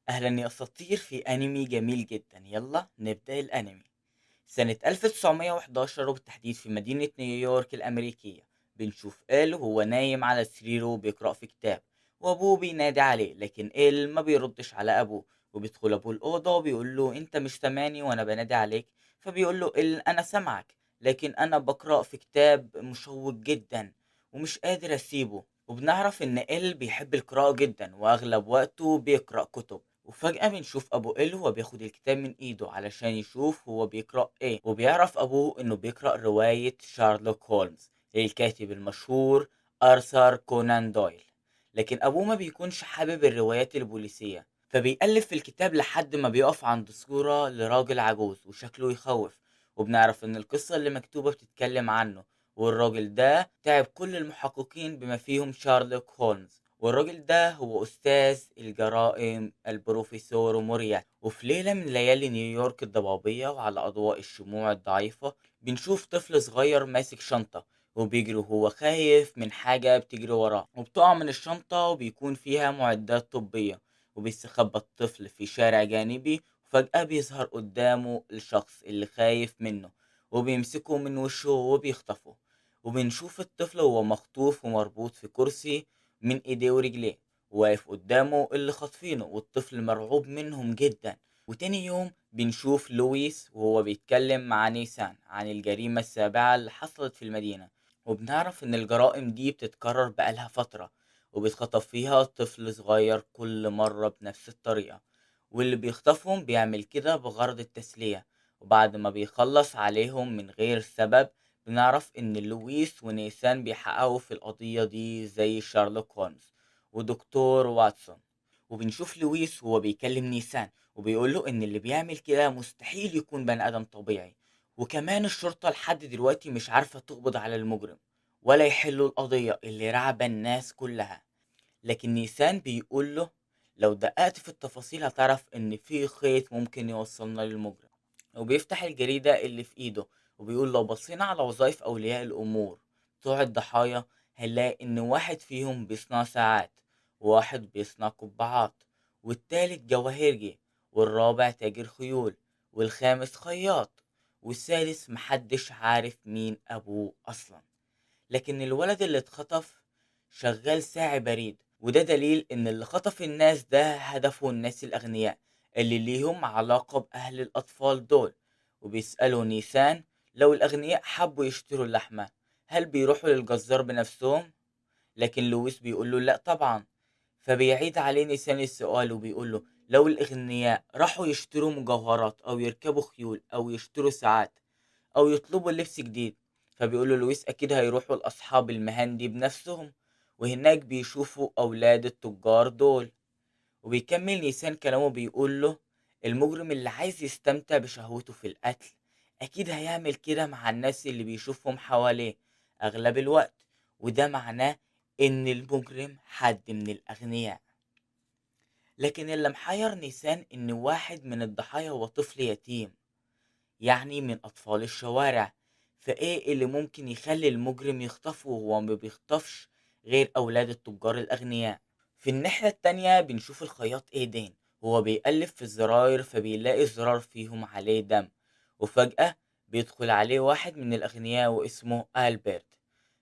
أهلا يا أساطير في أنمي جميل جدا. يلا نبدأ الأنمي. سنة 1911 وبالتحديد في مدينة نيويورك الأمريكية بنشوف إل وهو نايم على سريره وبيقرأ في كتاب، وأبوه بينادي عليه لكن إل ما بيردش على أبوه. وبيدخل أبوه الأوضة وبيقول له أنت مش سامعني وأنا بنادي عليك؟ فبيقول له إل أنا سامعك، لكن أنا بقرأ في كتاب مشوق جدا ومش قادر أسيبه. وبنعرف إن إل بيحب القراءة جدا وأغلب وقته بيقرأ كتب. وفجأة بنشوف أبو إل وهو بياخد الكتاب من إيده علشان يشوف هو بيقرأ إيه، وبيعرف أبوه إنه بيقرأ رواية شارلوك هولمز للكاتب المشهور آرثر كونان دويل. لكن أبوه ما بيكونش حابب الروايات البوليسية، فبيألف في الكتاب لحد ما بيقف عند صورة لراجل عجوز وشكله يخوف. وبنعرف إن القصة اللي مكتوبة بتتكلم عنه، والراجل ده تعب كل المحققين بما فيهم شارلوك هولمز. والراجل ده هو أستاذ الجرائم البروفيسور موريا. وفي ليلة من ليالي نيويورك الضبابية وعلى أضواء الشموع الضعيفة بنشوف طفل صغير ماسك شنطة وبيجري وهو خايف من حاجة بتجري وراه، وبتقع من الشنطة وبيكون فيها معدات طبية. وبيستخبى الطفل في شارع جانبي، وفجأة بيظهر قدامه الشخص اللي خايف منه وبيمسكه من وشه وبيخطفه. وبنشوف الطفل وهو مخطوف ومربوط في كرسي من ايديه ورجليه، واقف قدامه اللي خاطفينه والطفل مرعوب منهم جدا. وتاني يوم بنشوف لويس وهو بيتكلم مع نيسان عن الجريمة السابعة اللي حصلت في المدينة. وبنعرف ان الجرائم دي بتتكرر بقالها فترة، وبيتخطف فيها طفل صغير كل مرة بنفس الطريقة، واللي بيخطفهم بيعمل كده بغرض التسلية. وبعد ما بيخلص عليهم من غير سبب بنعرف إن لويس ونيسان بيحققوا في القضية دي زي شارلوك هولمز ودكتور واتسون. وبنشوف لويس وهو بيكلم نيسان وبيقول له إن اللي بيعمل كده مستحيل يكون بني آدم طبيعي، وكمان الشرطة لحد دلوقتي مش عارفة تقبض على المجرم ولا يحلوا القضية اللي رعبة الناس كلها. لكن نيسان بيقول له لو دققت في التفاصيل هتعرف إن في خيط ممكن يوصلنا للمجرم. وبيفتح الجريدة اللي في إيده وبيقول لو بصينا على وظائف أولياء الأمور بتوع الضحايا هنلاقي إن واحد فيهم بيصنع ساعات، وواحد بيصنع قبعات، والتالت جواهرجي، والرابع تاجر خيول، والخامس خياط، والسادس محدش عارف مين أبوه أصلا. لكن الولد اللي اتخطف شغال ساعي بريد، وده دليل ان اللي خطف الناس ده هدفه الناس الاغنياء اللي ليهم علاقة باهل الاطفال دول. وبيسألوا نيسان لو الاغنياء حبوا يشتروا اللحمة هل بيروحوا للجزار بنفسهم؟ لكن لويس بيقول له لا طبعا. فبيعيد عليه نيسان السؤال وبيقول له لو الاغنياء راحوا يشتروا مجوهرات او يركبوا خيول او يشتروا ساعات او يطلبوا لبس جديد، فبيقول له لويس اكيد هيروحوا لاصحاب المهن دي بنفسهم، وهناك بيشوفوا اولاد التجار دول. وبيكمل نيسان كلامه بيقول له المجرم اللي عايز يستمتع بشهوته في القتل اكيد هيعمل كده مع الناس اللي بيشوفهم حواليه اغلب الوقت، وده معناه ان المجرم حد من الاغنياء. لكن اللي محير نيسان ان واحد من الضحايا هو طفل يتيم، يعني من أطفال الشوارع. فإيه اللي ممكن يخلي المجرم يخطفه وهو ما بيخطفش غير أولاد التجار الأغنياء؟ في الناحية التانية بنشوف الخياط إيدين وهو بيقلب في الزراير فبيلاقي زرار فيهم عليه دم. وفجأة بيدخل عليه واحد من الأغنياء واسمه ألبرت،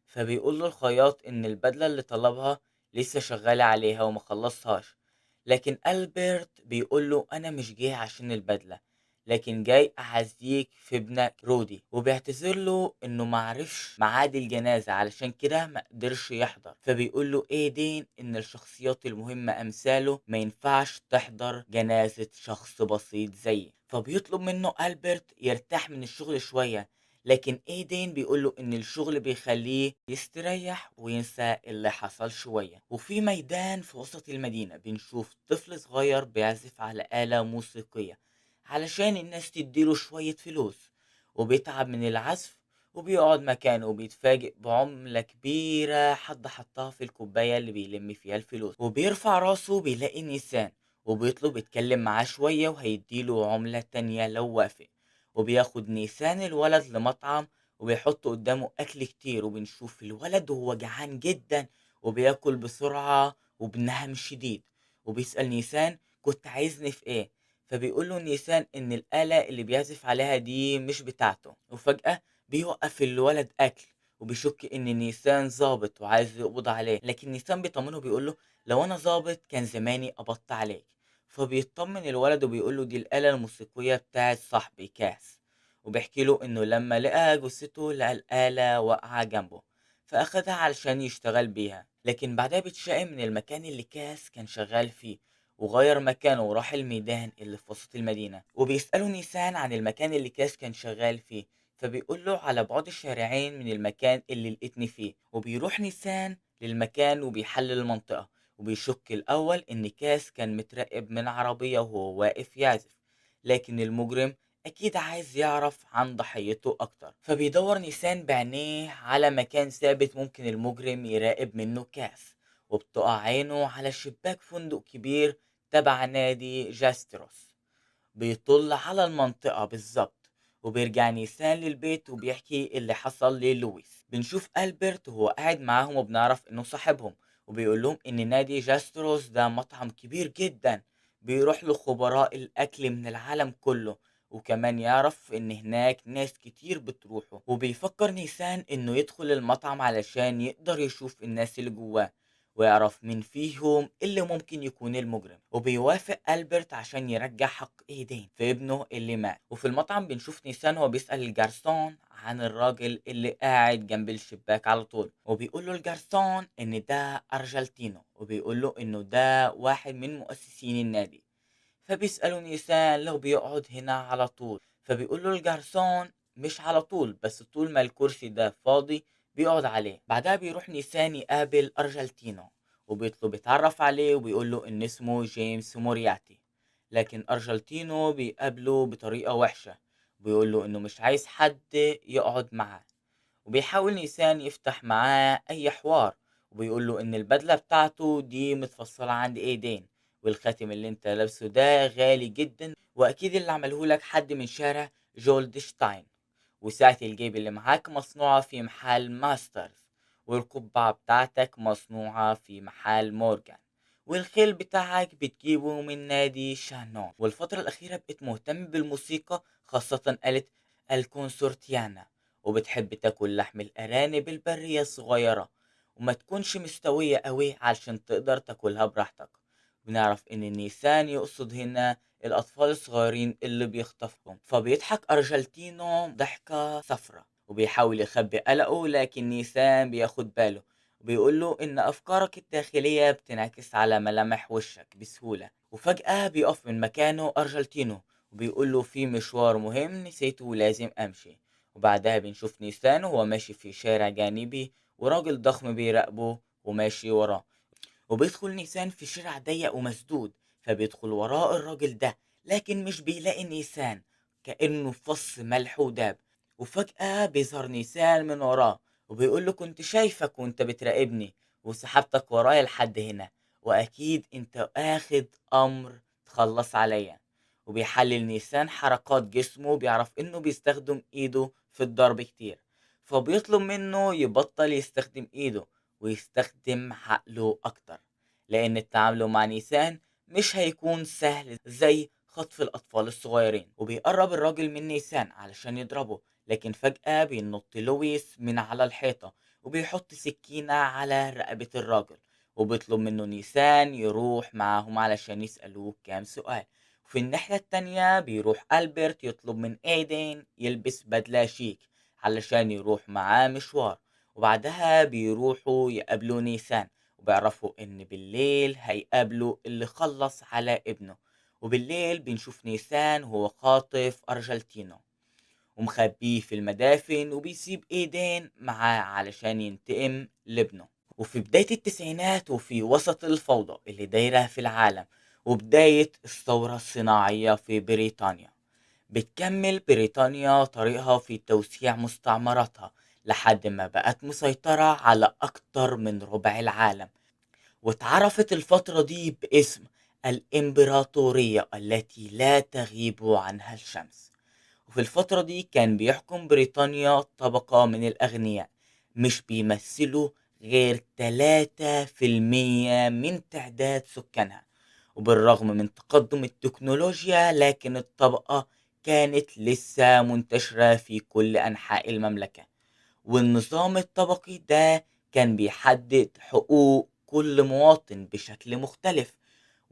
فبيقول له الخياط إن البدلة اللي طلبها لسه شغالة عليها وما خلصهاش. لكن ألبرت بيقول له أنا مش جاي عشان البدلة، لكن جاي أعزيك في ابنك رودي، وبيعتذر له إنه معرفش ميعاد الجنازة علشان كده مقدرش يحضر. فبيقول له إيه دين إن الشخصيات المهمة أمثاله ما ينفعش تحضر جنازة شخص بسيط زيي. فبيطلب منه ألبرت يرتاح من الشغل شوية، لكن ايدين بيقوله ان الشغل بيخليه يستريح وينسى اللي حصل شوية. وفي ميدان في وسط المدينة بنشوف طفل صغير بيعزف على آلة موسيقية علشان الناس تديله شوية فلوس، وبيتعب من العزف وبيقعد مكانه وبيتفاجئ بعملة كبيرة حد حطها في الكوباية اللي بيلم فيها الفلوس. وبيرفع راسه بيلاقي نيسان وبيطلب يتكلم معاه شوية وهيديله عملة تانية لو وافق. وبياخد نيسان الولد لمطعم وبيحط قدامه أكل كتير، وبنشوف الولد وهو جعان جدا وبياكل بسرعة وبنهم شديد. وبيسأل نيسان كنت عايزني في ايه؟ فبيقول له نيسان ان الآلة اللي بيعزف عليها دي مش بتاعته، وفجأة بيوقف الولد اكل وبيشك ان نيسان ظابط وعايز يقبض عليه، لكن نيسان بيطمنه بيقول له لو انا ظابط كان زماني قبضت عليك. فبيطمن الولد وبيقول له دي الآلة الموسيقية بتاعت صاحبي كاس، وبيحكي له انه لما لقى جثته لقى الآلة واقعة جنبه، فأخدها علشان يشتغل بيها. لكن بعدها بيتشائم من المكان اللي كاس كان شغال فيه، وغير مكانه وراح الميدان اللي في وسط المدينة. وبيسأله نيسان عن المكان اللي كاس كان شغال فيه، فبيقول له على بعد شارعين من المكان اللي لقيتني فيه. وبيروح نيسان للمكان وبيحلل المنطقة، وبيشك الأول إن كاس كان متراقب من عربية وهو واقف يعزف، لكن المجرم أكيد عايز يعرف عن ضحيته أكتر، فبيدور نيسان بعينيه على مكان ثابت ممكن المجرم يراقب منه كاس. وبتقع عينه على شباك فندق كبير تبع نادي جاستروس بيطل على المنطقة بالظبط. وبيرجع نيسان للبيت وبيحكي اللي حصل للويس. بنشوف ألبرت وهو قاعد معاهم وبنعرف إنه صاحبهم، وبيقول لهم إن نادي جاستروس ده مطعم كبير جدا بيروح له خبراء الأكل من العالم كله، وكمان يعرف إن هناك ناس كتير بتروحه. وبيفكر نيسان إنه يدخل المطعم علشان يقدر يشوف الناس اللي جواه ويعرف مين فيهم اللي ممكن يكون المجرم. وبيوافق ألبرت عشان يرجع حق ايدين في ابنه اللي مات. وفي المطعم بنشوف نيسان وهو بيسأل الجرسون عن الراجل اللي قاعد جنب الشباك على طول، وبيقول له الجرسون ان ده ارجنتينو، وبيقول له انه ده واحد من مؤسسين النادي. فبيسأله نيسان لو بيقعد هنا على طول، فبيقول له الجرسون مش على طول، بس طول ما الكرسي ده فاضي بيقعد عليه. بعدها بيروح نيسان يقابل أرجنتينو وبيطلب يتعرف عليه، وبيقول له إن اسمه جيمس مورياتي. لكن أرجنتينو بيقابله بطريقة وحشة، بيقول له إنه مش عايز حد يقعد معاه. وبيحاول نيسان يفتح معاه أي حوار، وبيقول له إن البدلة بتاعته دي متفصلة عند إيدين، والخاتم اللي انت لابسه ده غالي جدا، وأكيد اللي عمله لك حد من شارع جولدشتاين. وساعة الجيب اللي معاك مصنوعة في محل ماسترز، والقبعة بتاعتك مصنوعة في محل مورجان، والخيل بتاعك بتجيبه من نادي شانون. والفترة الأخيرة بقيت مهتم بالموسيقى، خاصة آلة الكونسورتيانا، وبتحب تاكل لحم الأرانب البرية الصغيرة وما تكونش مستوية قوي علشان تقدر تاكلها براحتك. بنعرف ان النيسان يقصد هنا الأطفال الصغيرين اللي بيخطفهم. فبيضحك أرجنتينو ضحكة صفرة وبيحاول يخبي قلقه، لكن نيسان بياخد باله وبيقول له إن أفكارك الداخلية بتنعكس على ملامح وشك بسهولة. وفجأة بيقف من مكانه أرجنتينو وبيقول له في مشوار مهم نسيته ولازم أمشي. وبعدها بنشوف نيسان وهو ماشي في شارع جانبي وراجل ضخم بيراقبه وماشي وراه. وبيدخل نيسان في شارع ضيق ومسدود، فبيدخل وراء الراجل ده لكن مش بيلاقي نيسان، كأنه فص ملح وداب. وفجأة بيظهر نيسان من وراه وبيقول له كنت شايفك وانت بتراقبني وسحبتك ورايا لحد هنا، واكيد انت اخد امر تخلص عليا. وبيحلل نيسان حركات جسمه وبيعرف انه بيستخدم ايده في الضرب كتير، فبيطلب منه يبطل يستخدم ايده ويستخدم عقله أكتر، لأن التعامل مع نيسان مش هيكون سهل زي خطف الأطفال الصغيرين. وبيقرب الراجل من نيسان علشان يضربه، لكن فجأة بينط لويس من على الحيطة وبيحط سكينة على رقبة الراجل، وبيطلب منه نيسان يروح معاهم علشان يسألوه كام سؤال. وفي الناحية التانية بيروح ألبرت يطلب من ايدين يلبس بدلة شيك علشان يروح معاه مشوار. وبعدها بيروحوا يقابلوا نيسان وبيعرفوا ان بالليل هيقابلوا اللي خلص على ابنه. وبالليل بنشوف نيسان هو خاطف أرجنتينو ومخبيه في المدافن وبيسيب ايدين معاه علشان ينتقم لابنه. وفي بداية التسعينات وفي وسط الفوضى اللي دايرة في العالم وبداية الثورة الصناعية في بريطانيا، بتكمل بريطانيا طريقها في توسيع مستعمراتها لحد ما بقت مسيطرة على أكتر من ربع العالم. واتعرفت الفترة دي باسم الإمبراطورية التي لا تغيب عنها الشمس. وفي الفترة دي كان بيحكم بريطانيا طبقة من الأغنياء مش بيمثلوا غير 3% من تعداد سكانها، وبالرغم من تقدم التكنولوجيا لكن الطبقة كانت لسه منتشرة في كل أنحاء المملكة. والنظام الطبقي ده كان بيحدد حقوق كل مواطن بشكل مختلف،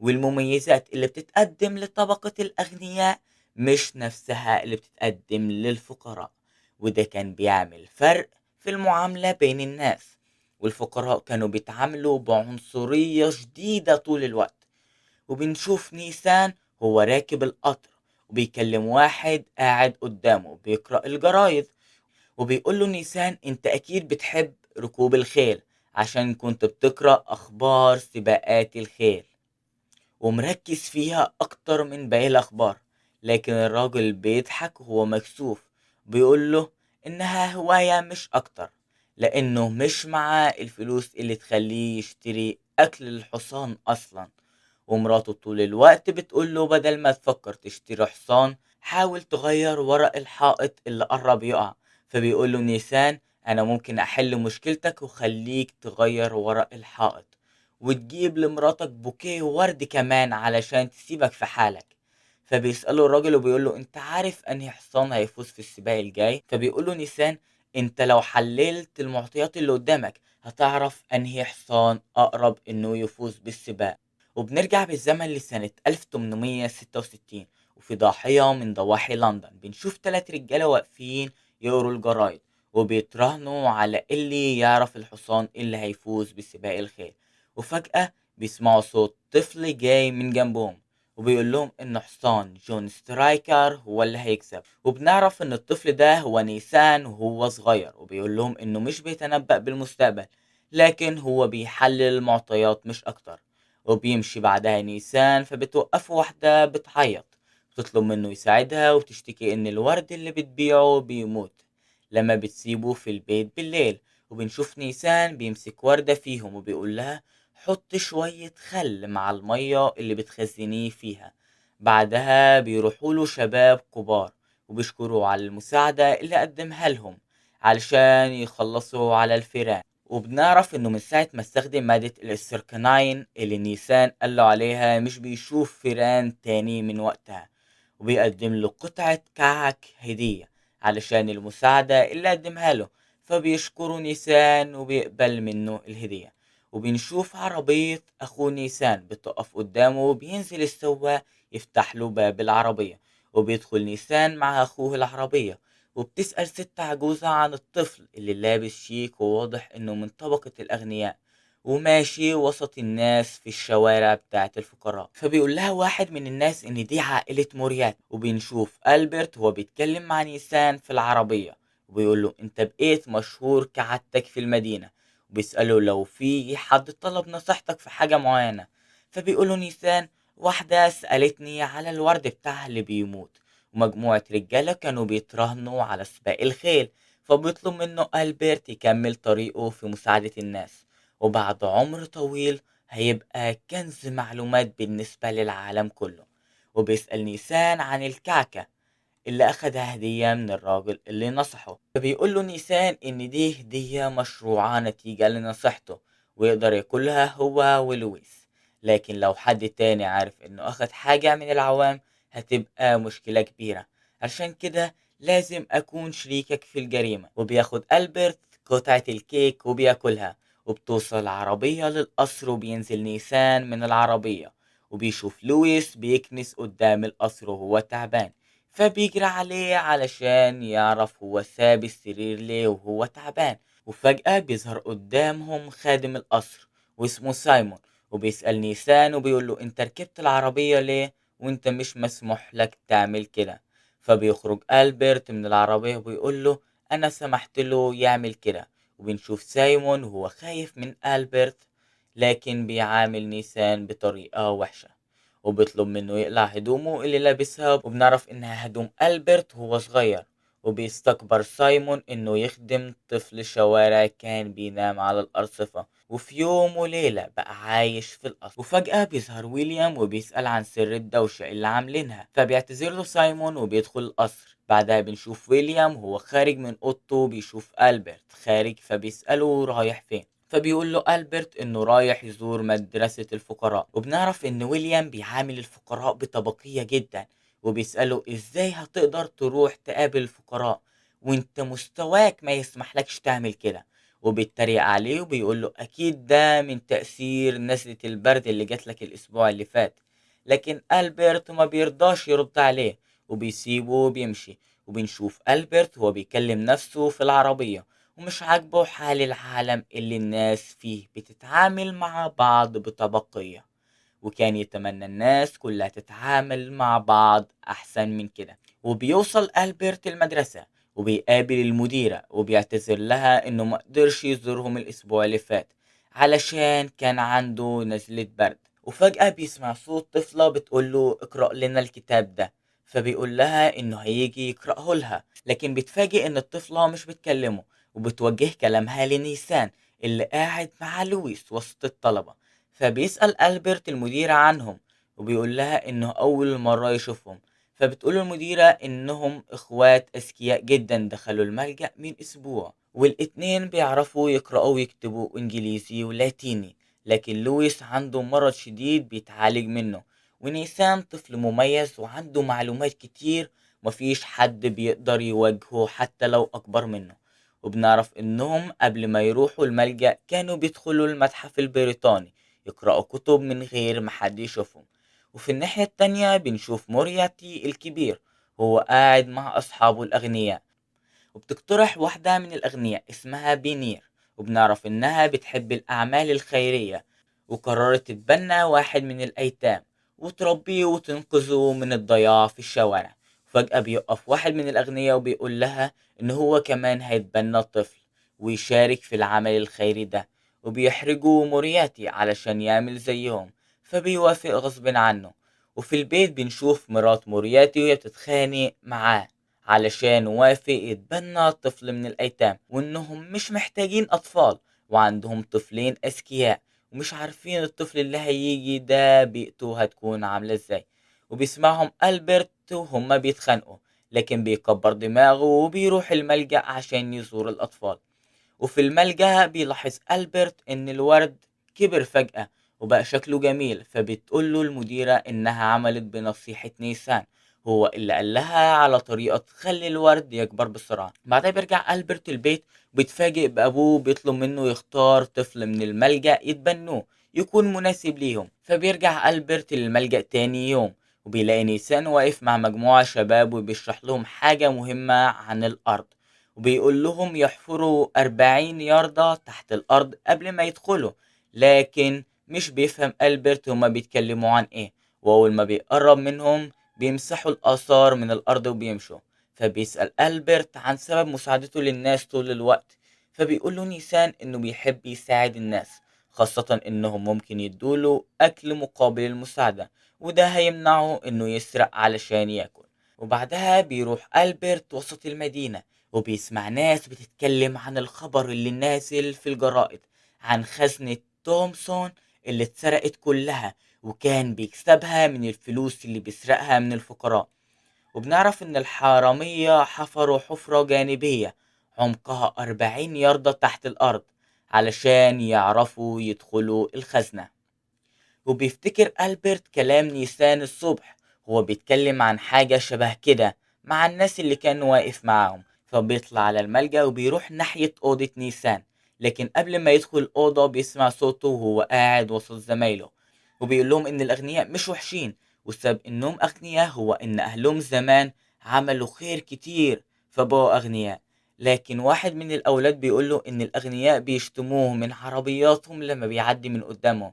والمميزات اللي بتتقدم لطبقة الأغنياء مش نفسها اللي بتتقدم للفقراء. وده كان بيعمل فرق في المعاملة بين الناس، والفقراء كانوا بيتعاملوا بعنصرية شديدة طول الوقت. وبنشوف نيسان هو راكب القطر وبيكلم واحد قاعد قدامه بيقرأ الجرايد، وبيقول له نيسان انت اكيد بتحب ركوب الخيل عشان كنت بتقرأ اخبار سباقات الخيل ومركز فيها اكتر من باقي الاخبار. لكن الراجل بيضحك وهو مكسوف، بيقول له انها هواية مش اكتر، لانه مش معاه الفلوس اللي تخليه يشتري اكل الحصان اصلا. ومراته طول الوقت بتقوله بدل ما تفكر تشتري حصان حاول تغير ورق الحائط اللي قرب يقع. فبيقوله نيسان انا ممكن احل مشكلتك وخليك تغير ورق الحائط وتجيب لمراتك بوكيه ورد كمان علشان تسيبك في حالك. فبيسأله الراجل وبيقوله انت عارف انهي حصان هيفوز في السباق الجاي؟ فبيقوله نيسان انت لو حللت المعطيات اللي قدامك هتعرف انهي حصان اقرب انه يفوز بالسباق. وبنرجع بالزمن لسنة 1866، وفي ضاحية من ضواحي لندن بنشوف 3 رجالة واقفين يقروا الجرايد وبيتراهنوا على اللي يعرف الحصان اللي هيفوز بسباق الخيل. وفجأة بيسمعوا صوت طفل جاي من جنبهم وبيقول لهم ان حصان جون سترايكر هو اللي هيكسب. وبنعرف ان الطفل ده هو نيسان وهو صغير، وبيقول لهم انه مش بيتنبأ بالمستقبل لكن هو بيحلل المعطيات مش اكتر. وبيمشي بعدها نيسان فبتوقفه واحدة بتعيط، بتطلب منه يساعدها وبتشتكي ان الورد اللي بتبيعه بيموت لما بتسيبه في البيت بالليل. وبنشوف نيسان بيمسك وردة فيهم وبيقول لها حط شوية خل مع المية اللي بتخزنيه فيها. بعدها بيروحوا له شباب كبار وبيشكروا على المساعدة اللي قدمها لهم علشان يخلصوا على الفيران. وبنعرف انه من ساعة ما استخدم مادة الاستركناين اللي نيسان قاله عليها مش بيشوف فيران تاني من وقتها. وبيقدم له قطعة كعك هدية علشان المساعدة اللي قدمها له، فبيشكره نيسان وبيقبل منه الهدية. وبنشوف عربية أخوه نيسان بتقف قدامه وبينزل السواق يفتح له باب العربية، وبيدخل نيسان مع أخوه العربية. وبتسأل ست عجوزة عن الطفل اللي لابس شيك وواضح إنه من طبقة الأغنياء وماشي وسط الناس في الشوارع بتاعت الفقراء. فبيقول لها واحد من الناس إن دي عائلة موريات. وبنشوف ألبرت وهو بيتكلم مع نيسان في العربية وبيقول له أنت بقيت مشهور كعادتك في المدينة، وبيسأله لو في حد طلب نصيحتك في حاجة معينة. فبيقوله نيسان واحدة سألتني على الورد بتاعها اللي بيموت، ومجموعة رجالة كانوا بيتراهنوا على سباق الخيل، فبيطلب منه ألبرت يكمل طريقه في مساعدة الناس. وبعد عمر طويل هيبقى كنز معلومات بالنسبة للعالم كله. وبيسأل نيسان عن الكعكة اللي أخدها هدية من الراجل اللي نصحه، فبيقول له نيسان إن دي هدية مشروعة نتيجة لنصيحته ويقدر ياكلها هو ولويس. لكن لو حد تاني عارف إنه أخد حاجة من العوام هتبقى مشكلة كبيرة، عشان كده لازم أكون شريكك في الجريمة. وبياخد ألبرت قطعة الكيك وبياكلها، وبتوصل العربية للقصر وبينزل نيسان من العربية وبيشوف لويس بيكنس قدام القصر وهو تعبان، فبيجري عليه علشان يعرف هو ساب السرير ليه وهو تعبان. وفجأة بيظهر قدامهم خادم القصر واسمه سايمون، وبيسأل نيسان وبيقول له انت ركبت العربية ليه وانت مش مسموح لك تعمل كده. فبيخرج ألبرت من العربية وبيقول له انا سمحت له يعمل كده. وبنشوف سايمون وهو خايف من ألبرت لكن بيعامل نيسان بطريقة وحشة وبيطلب منه يقلع هدومه اللي لابسها. وبنعرف انها هدوم ألبرت وهو صغير. وبيستكبر سايمون انه يخدم طفل شوارع كان بينام على الارصفة، وفي يوم وليلة بقى عايش في القصر. وفجأة بيظهر ويليام وبيسأل عن سر الدوشة اللي عاملينها، فبيعتذر له سايمون وبيدخل القصر. بعدها بنشوف ويليام وهو خارج من اوضته بيشوف ألبرت خارج فبيسأله رايح فين. فبيقول له ألبرت إنه رايح يزور مدرسة الفقراء، وبنعرف إن ويليام بيعامل الفقراء بطبقية جدا، وبيسأله إزاي هتقدر تروح تقابل الفقراء وإنت مستواك ما يسمحلكش تعمل كده. وبيتريق عليه وبيقول له أكيد ده من تأثير نزلة البرد اللي جاتلك الأسبوع اللي فات. لكن ألبرت ما بيرضاش يرد عليه وبيسيبه وبيمشي. وبنشوف ألبرت وهو بيكلم نفسه في العربية ومش عاجبه حال العالم اللي الناس فيه بتتعامل مع بعض بطبقية، وكان يتمنى الناس كلها تتعامل مع بعض أحسن من كده. وبيوصل ألبرت المدرسة وبيقابل المديرة وبيعتذر لها إنه مقدرش يزورهم الأسبوع اللي فات علشان كان عنده نزلة برد. وفجأة بيسمع صوت طفلة بتقوله اقرأ لنا الكتاب ده، فبيقول لها إنه هيجي يقرأه لها، لكن بيتفاجئ إن الطفلة مش بتكلمه وبتوجه كلامها لنيسان اللي قاعد مع لويس وسط الطلبة. فبيسأل ألبرت المديرة عنهم وبيقول لها إنه أول مرة يشوفهم، فبتقول المديرة إنهم إخوات أذكياء جدا دخلوا الملجأ من أسبوع، والاتنين بيعرفوا يقرأوا ويكتبوا إنجليزي ولاتيني، لكن لويس عنده مرض شديد بيتعالج منه، ونيسان طفل مميز وعنده معلومات كتير مفيش حد بيقدر يواجهه حتى لو أكبر منه. وبنعرف إنهم قبل ما يروحوا الملجأ كانوا بيدخلوا المتحف البريطاني يقرأوا كتب من غير ما حد يشوفهم. وفي الناحية التانية بنشوف مورياتي الكبير هو قاعد مع أصحابه الأغنياء، وبتقترح واحدة من الأغنياء اسمها بينير، وبنعرف إنها بتحب الأعمال الخيرية، وقررت تتبنى واحد من الأيتام وتربيه وتنقذه من الضياع في الشوارع. فجأة بيقف واحد من الأغنياء وبيقول لها إن هو كمان هيتبنى الطفل ويشارك في العمل الخيري ده، وبيحرجوا مورياتي علشان يعمل زيهم، فبيوافق غصب عنه. وفي البيت بنشوف مرات مورياتي وهي بتتخانق معاه علشان وافق يتبنى طفل من الأيتام، وإنهم مش محتاجين أطفال وعندهم طفلين أذكياء ومش عارفين الطفل اللي هيجي ده بيئته هتكون عاملة ازاي. وبيسمعهم ألبرت وهما بيتخانقوا، لكن بيكبر دماغه وبيروح الملجأ عشان يزور الأطفال. وفي الملجأ بيلاحظ ألبرت إن الورد كبر فجأة وبقى شكله جميل، فبتقوله المديرة إنها عملت بنصيحة نيسان، هو اللي قال لها على طريقة تخلي الورد يكبر بسرعة. بعدها بيرجع ألبرت البيت وبيتفاجئ بأبوه بيطلب منه يختار طفل من الملجأ يتبنوه يكون مناسب ليهم. فبيرجع ألبرت للملجأ تاني يوم وبيلاقي نيسان واقف مع مجموعة شباب وبيشرح لهم حاجة مهمة عن الأرض، وبيقول لهم يحفروا 40 ياردة تحت الأرض قبل ما يدخلوا، لكن مش بيفهم ألبرت هما بيتكلموا عن إيه. وأول ما بيقرب منهم بيمسحوا الآثار من الأرض وبيمشوا. فبيسأل ألبرت عن سبب مساعدته للناس طول الوقت، فبيقول له نيسان إنه بيحب يساعد الناس، خاصة إنهم ممكن يدوله أكل مقابل المساعدة، وده هيمنعه إنه يسرق علشان ياكل. وبعدها بيروح ألبرت وسط المدينة وبيسمع ناس بتتكلم عن الخبر اللي نازل في الجرائد عن خزنة تومسون اللي اتسرقت كلها، وكان بيكسبها من الفلوس اللي بيسرقها من الفقراء. وبنعرف ان الحرامية حفروا حفرة جانبية عمقها 40 ياردة تحت الأرض علشان يعرفوا يدخلوا الخزنة. وبيفتكر ألبرت كلام نيسان الصبح هو بيتكلم عن حاجة شبه كده مع الناس اللي كان واقف معاهم، فبيطلع على الملجأ وبيروح ناحية أوضة نيسان، لكن قبل ما يدخل الأوضة بيسمع صوته وهو قاعد وسط زمايله وبيقول لهم إن الأغنياء مش وحشين، والسبب إنهم أغنياء هو إن أهلهم زمان عملوا خير كتير فبقوا أغنياء. لكن واحد من الأولاد بيقول له إن الأغنياء بيشتموه من عربياتهم لما بيعدي من قدامهم،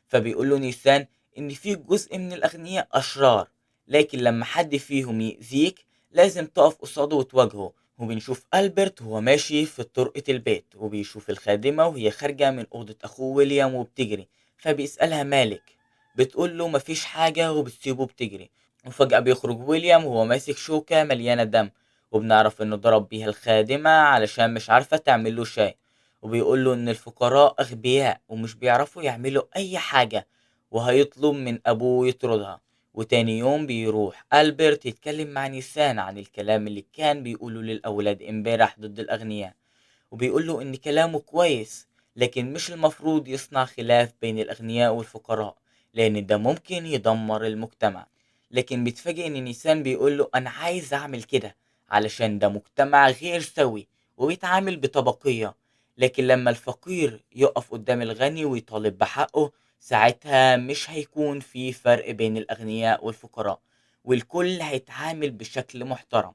فبيقول له نيسان إن في جزء من الأغنياء أشرار، لكن لما حد فيهم يأذيك لازم تقف قصاده وتواجهه. وبنشوف ألبرت وهو ماشي في طرقة البيت وبيشوف الخادمة وهي خارجة من أوضة أخوه ويليام وبتجري، فبيسألها مالك، بتقول له مفيش حاجة وبتسيبه بتجري. وفجأة بيخرج ويليام وهو ماسك شوكة مليانة دم، وبنعرف إنه ضرب بيها الخادمة علشان مش عارفة تعمل له شاي، وبيقول له إن الفقراء أغبياء ومش بيعرفوا يعملوا أي حاجة وهيطلب من أبوه يطردها. وتاني يوم بيروح ألبرت يتكلم مع نيسان عن الكلام اللي كان بيقوله للأولاد امبارح ضد الأغنياء، وبيقول له إن كلامه كويس، لكن مش المفروض يصنع خلاف بين الأغنياء والفقراء، لأن ده ممكن يدمر المجتمع. لكن بيتفاجئ إن نيسان بيقوله أنا عايز أعمل كده علشان ده مجتمع غير سوي وبيتعامل بطبقية. لكن لما الفقير يقف قدام الغني ويطالب بحقه، ساعتها مش هيكون في فرق بين الأغنياء والفقراء، والكل هيتعامل بشكل محترم.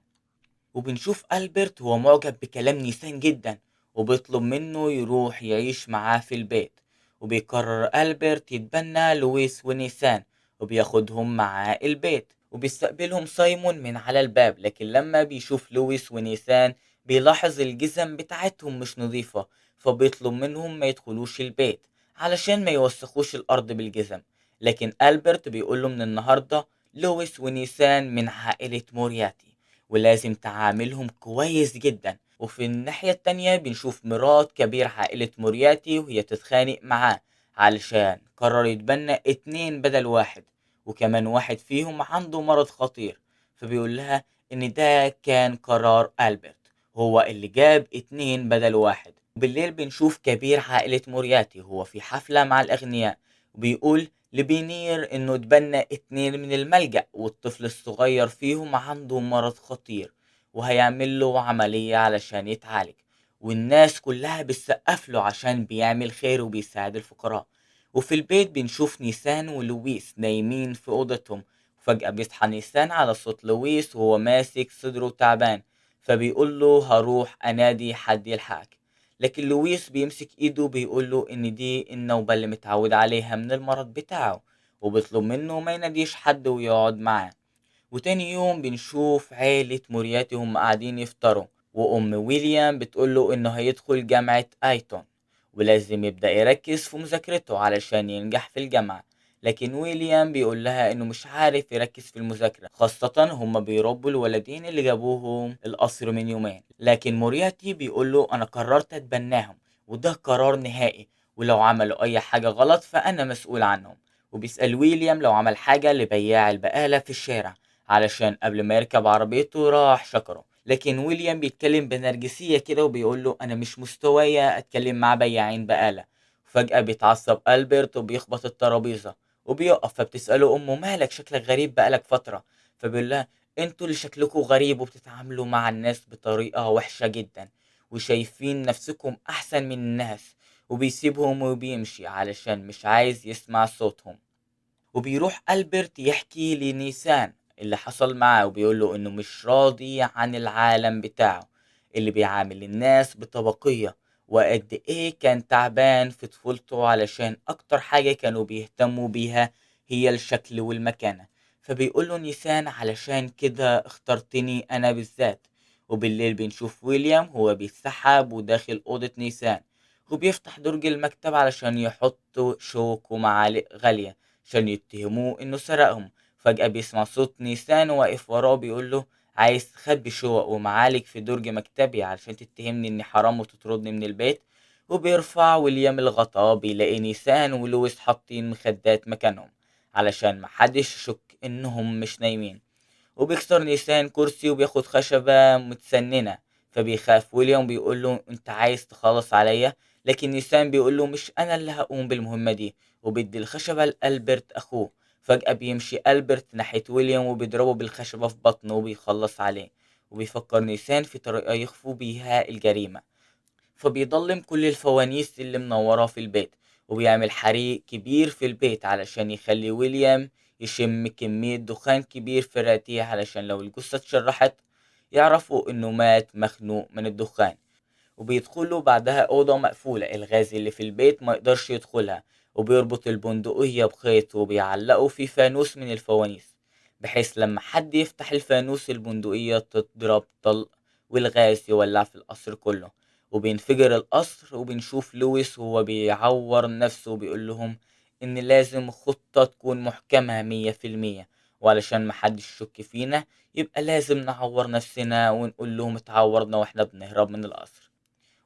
وبنشوف ألبرت هو معجب بكلام نيسان جدا، وبيطلب منه يروح يعيش معاه في البيت. وبيقرر ألبرت يتبنى لويس ونيسان، وبياخدهم معاه البيت، وبيستقبلهم سايمون من على الباب. لكن لما بيشوف لويس ونيسان بيلاحظ الجزم بتاعتهم مش نظيفة، فبيطلب منهم ما يدخلوش البيت علشان ما يوسخوش الأرض بالجزم. لكن ألبرت بيقوله من النهاردة لويس ونيسان من عائلة مورياتي، ولازم تعاملهم كويس جدا. وفي الناحية التانية بنشوف مرات كبير عائلة مورياتي وهي تتخانق معاه علشان قرر يتبنى اتنين بدل واحد، وكمان واحد فيهم عنده مرض خطير. فبيقول لها ان ده كان قرار ألبرت، هو اللي جاب اتنين بدل واحد. وبالليل بنشوف كبير عائلة مورياتي هو في حفلة مع الأغنياء، وبيقول لبينير انه اتبنى اتنين من الملجأ، والطفل الصغير فيهم عنده مرض خطير وهيعمل له عملية علشان يتعالج. والناس كلها بتسقف له عشان بيعمل خير وبيساعد الفقراء. وفي البيت بنشوف نيسان ولويس نايمين في أوضتهم، وفجأة بيصحى نيسان على صوت لويس وهو ماسك صدره تعبان، فبيقول له هروح أنادي حد يلحقك. لكن لويس بيمسك ايده بيقوله ان دي النوبة اللي متعود عليها من المرض بتاعه، وبيطلب منه ما يناديش حد ويقعد معاه. وتاني يوم بنشوف عيلة مورياتي هم قاعدين يفطروا، وأم ويليام بتقوله إنه هيدخل جامعة آيتون ولازم يبدأ يركز في مذاكرته علشان ينجح في الجامعة. لكن ويليام بيقول لها إنه مش عارف يركز في المذاكرة، خاصة هم بيربوا الولدين اللي جابوهم القصر من يومين. لكن مورياتي بيقوله أنا قررت أتبناهم، وده قرار نهائي، ولو عملوا أي حاجة غلط فأنا مسؤول عنهم. وبيسأل ويليام لو عمل حاجة لبياع البقالة في الشارع، علشان قبل ما يركب عربيته راح شكره. لكن ويليام بيتكلم بنرجسية كده وبيقول له أنا مش مستوايا أتكلم مع بياعين بقالة. وفجأة بيتعصب ألبرت وبيخبط الترابيزة وبيقف، فبتسأله أمه مالك شكلك غريب بقالك فترة. فبيقول لها انتوا اللي شكلكوا غريب وبتتعاملوا مع الناس بطريقة وحشة جدا وشايفين نفسكم أحسن من الناس. وبيسيبهم وبيمشي علشان مش عايز يسمع صوتهم. وبيروح ألبرت يحكي لنيسان اللي حصل معاه، وبيقول له إنه مش راضي عن العالم بتاعه اللي بيعامل الناس بطبقية، وقد إيه كان تعبان في طفولته علشان أكتر حاجة كانوا بيهتموا بيها هي الشكل والمكانة. فبيقول له نيسان علشان كده اخترتني أنا بالذات. وبالليل بنشوف ويليام هو بيتسحب وداخل أوضة نيسان، وبيفتح درج المكتب علشان يحط شوك ومعالق غالية عشان يتهموه انه سرقهم. فجأة بيسمع صوت نيسان واقف وراه بيقول له عايز تخبي شقق ومعالق في درج مكتبي علشان تتهمني اني حرام وتطردني من البيت. وبيرفع ويليام الغطا بيلاقي نيسان ولويس حاطين مخدات مكانهم علشان محدش يشك انهم مش نايمين. وبيكسر نيسان كرسي وبياخد خشبة متسننة، فبيخاف ويليام بيقول له انت عايز تخلص عليا. لكن نيسان بيقول له مش انا اللي هقوم بالمهمة دي، وبيدي الخشبة لألبرت اخوه. فجأة بيمشي ألبرت ناحية ويليام وبيضربه بالخشبة في بطنه وبيخلص عليه. وبيفكر نيسان في طريقة يخفوا بيها الجريمة، فبيضلم كل الفوانيس اللي منورة في البيت، وبيعمل حريق كبير في البيت علشان يخلي ويليام يشم كمية دخان كبير في الرئتيه علشان لو الجثة اتشرحت يعرفوا انه مات مخنوق من الدخان. وبيدخلوا بعدها أوضة مقفولة الغاز اللي في البيت ما يقدرش يدخلها، وبيربط البندقية بخيط وبيعلقوا في فانوس من الفوانيس، بحيث لما حد يفتح الفانوس البندقية تضرب طلق والغاز يولع في القصر كله وبينفجر القصر. وبنشوف لويس وهو بيعور نفسه وبيقول لهم إن لازم خطة تكون محكمة 100%، وعلشان محدش يشك فينا يبقى لازم نعور نفسنا ونقول لهم اتعورنا واحنا بنهرب من القصر.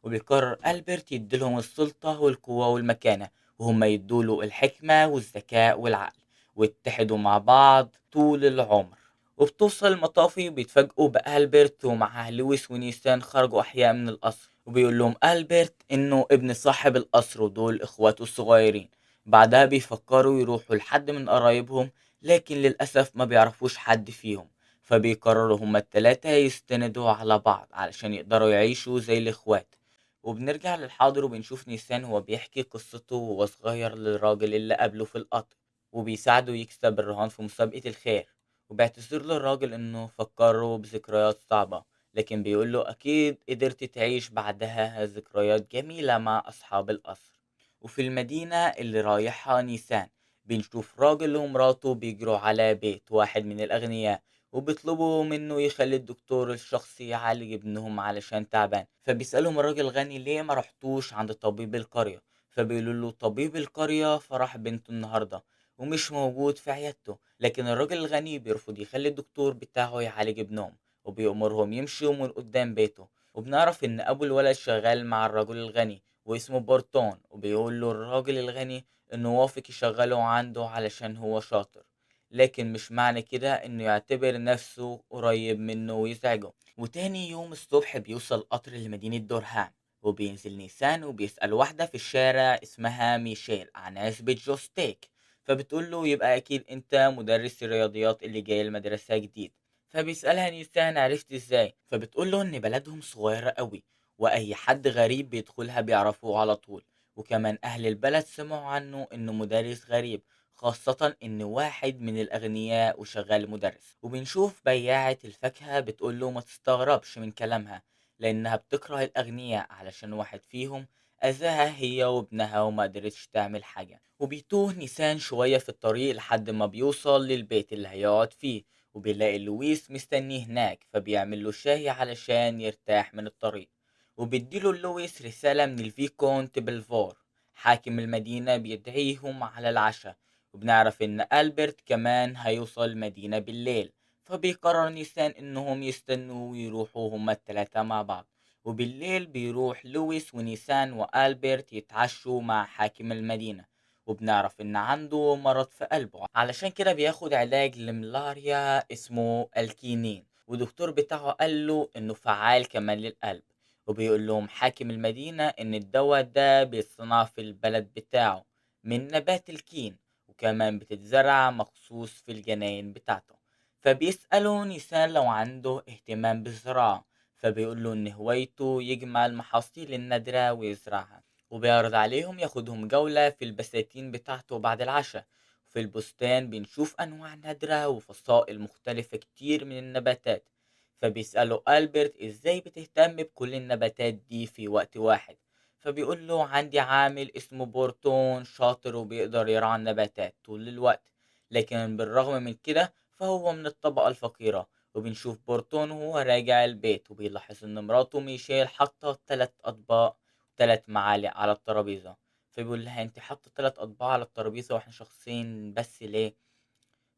وبيقرر ألبرت يديلهم السلطة والقوة والمكانة، وهم يدوله الحكمة والذكاء والعقل، ويتحدوا مع بعض طول العمر. وبتوصل المطافي بيتفاجئوا بألبرت ومعاه لويس ونيسان خرجوا أحياء من القصر، وبيقول لهم ألبرت إنه ابن صاحب القصر ودول إخواته الصغيرين. بعدها بيفكروا يروحوا لحد من قرايبهم، لكن للأسف ما بيعرفوش حد فيهم. فبيقرروا هما التلاتة يستندوا على بعض علشان يقدروا يعيشوا زي الإخوات. وبنرجع للحاضر وبنشوف نيسان هو بيحكي قصته وهو صغير للراجل اللي قابله في القطر، وبيساعده يكسب الرهان في مسابقة الخير. وبيعتذر له الراجل إنه فكره بذكريات صعبة، لكن بيقول له أكيد قدرت تعيش بعدها ذكريات جميلة مع أصحاب القصر. وفي المدينة اللي رايحها نيسان بنشوف راجل ومراته بيجروا على بيت واحد من الأغنياء، وبيطلبوا منه يخلي الدكتور الشخصي يعالج ابنهم علشان تعبان. فبيسألهم الراجل الغني ليه ما رحتوش عند طبيب القرية. فبيقولوا له طبيب القرية فرح بنته النهاردة ومش موجود في عيادته. لكن الراجل الغني بيرفض يخلي الدكتور بتاعه يعالج ابنهم، وبيأمرهم يمشوا من قدام بيته. وبنعرف إن أبو الولد شغال مع الرجل الغني واسمه بورتون، وبيقول له الراجل الغني إنه وافق يشغله عنده علشان هو شاطر، لكن مش معنى كده إنه يعتبر نفسه قريب منه ويزعجه. وتاني يوم الصبح بيوصل قطر لمدينة دورهام، وبينزل نيسان وبيسأل واحدة في الشارع اسمها ميشيل عن عزبة جوستيك. فبتقول له يبقى أكيد أنت مدرس الرياضيات اللي جاي المدرسة جديد. فبيسألها نيسان عرفت إزاي، فبتقول له إن بلدهم صغيرة قوي وأي حد غريب بيدخلها بيعرفوه على طول. وكمان أهل البلد سمعوا عنه إنه مدرس غريب، خاصة إن واحد من الأغنياء وشغال مدرس. وبنشوف بياعة الفاكهة بتقول له ما تستغربش من كلامها، لأنها بتكره الأغنياء علشان واحد فيهم أذاها هي وابنها وما قدرتش تعمل حاجة. وبيتوه نيسان شوية في الطريق لحد ما بيوصل للبيت اللي هيقعد فيه، وبيلاقي لويس مستنيه هناك فبيعمل له شاي علشان يرتاح من الطريق. وبيديله لويس رسالة من الفيكونت بلفور حاكم المدينة بيدعيهم على العشاء. وبنعرف إن ألبرت كمان هيوصل المدينة بالليل، فبيقرر نيسان إنهم يستنوا ويروحوا هما التلاتة مع بعض. وبالليل بيروح لويس ونيسان وألبرت يتعشوا مع حاكم المدينة، وبنعرف إن عنده مرض في قلبه علشان كده بياخد علاج لملاريا اسمه الكينين، ودكتور بتاعه قال له إنه فعال كمان للقلب. وبيقول لهم حاكم المدينة إن الدواء ده بيتصنع في البلد بتاعه من نبات الكين، وكمان بتتزرع مخصوص في الجناين بتاعته. فبيسألوا نيسان لو عنده اهتمام بالزراعة، فبيقول له إن هوايته يجمع المحاصيل النادرة ويزرعها. وبيعرض عليهم ياخدهم جولة في البساتين بتاعته بعد العشاء. في البستان بنشوف أنواع نادرة وفصائل مختلفة كتير من النباتات. فبيسأله ألبرت إزاي بتهتم بكل النباتات دي في وقت واحد. فبيقول له عندي عامل اسمه بورتون شاطر وبيقدر يرعى النباتات طول الوقت، لكن بالرغم من كده فهو من الطبقة الفقيرة. وبنشوف بورتون وهو راجع البيت وبيلاحظ إن مراته ميشيل حاطة 3 أطباق 3 معالق على الترابيزة. فبيقول لها انت حاطة 3 أطباق على الترابيزة واحنا شخصين بس ليه؟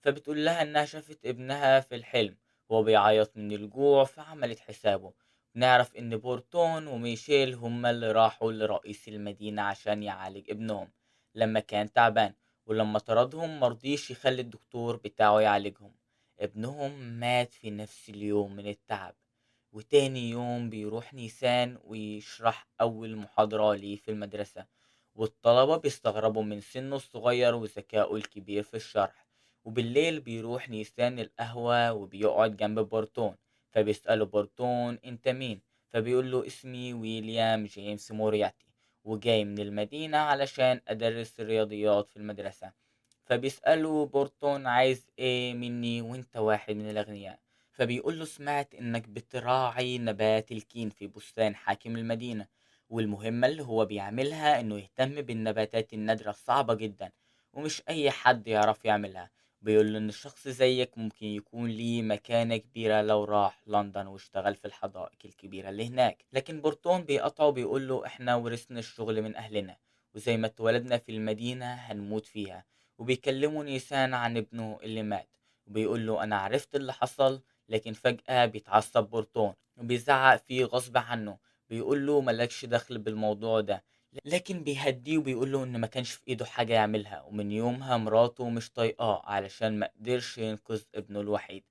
فبتقول لها إنها شافت ابنها في الحلم وهو بيعيط من الجوع فعملت حسابه. نعرف إن بورتون وميشيل هما اللي راحوا لرئيس المدينة عشان يعالج ابنهم لما كان تعبان، ولما طردهم مرضيش يخلي الدكتور بتاعه يعالجهم. ابنهم مات في نفس اليوم من التعب. وتاني يوم بيروح نيسان ويشرح أول محاضرة ليه في المدرسة، والطلبة بيستغربوا من سنه الصغير وذكائه الكبير في الشرح. وبالليل بيروح نيسان القهوة وبيقعد جنب بورتون. فبيسأله بورتون انت مين؟ فبيقول له اسمي ويليام جيمس مورياتي، وجاي من المدينة علشان أدرس الرياضيات في المدرسة. فبيسأله بورتون عايز ايه مني وانت واحد من الأغنياء. فبيقول له سمعت انك بتراعي نبات الكين في بستان حاكم المدينة، والمهمة اللي هو بيعملها انه يهتم بالنباتات النادرة الصعبة جدا ومش اي حد يعرف يعملها. بيقول له ان الشخص زيك ممكن يكون ليه مكانة كبيرة لو راح لندن واشتغل في الحدائق الكبيرة اللي هناك. لكن بورتون بيقطعه بيقول له احنا ورثنا الشغل من اهلنا، وزي ما اتولدنا في المدينة هنموت فيها. وبيكلموا نيسان عن ابنه اللي مات، وبيقول له انا عرفت اللي حصل. لكن فجأة بيتعصب بورتون وبيزعق فيه غصب عنه، بيقول له ملكش دخل بالموضوع ده. لكن بيهديه وبيقول له ان ما كانش في ايده حاجة يعملها، ومن يومها مراته مش طايقاه علشان ما قدرش ينقذ ابنه الوحيد.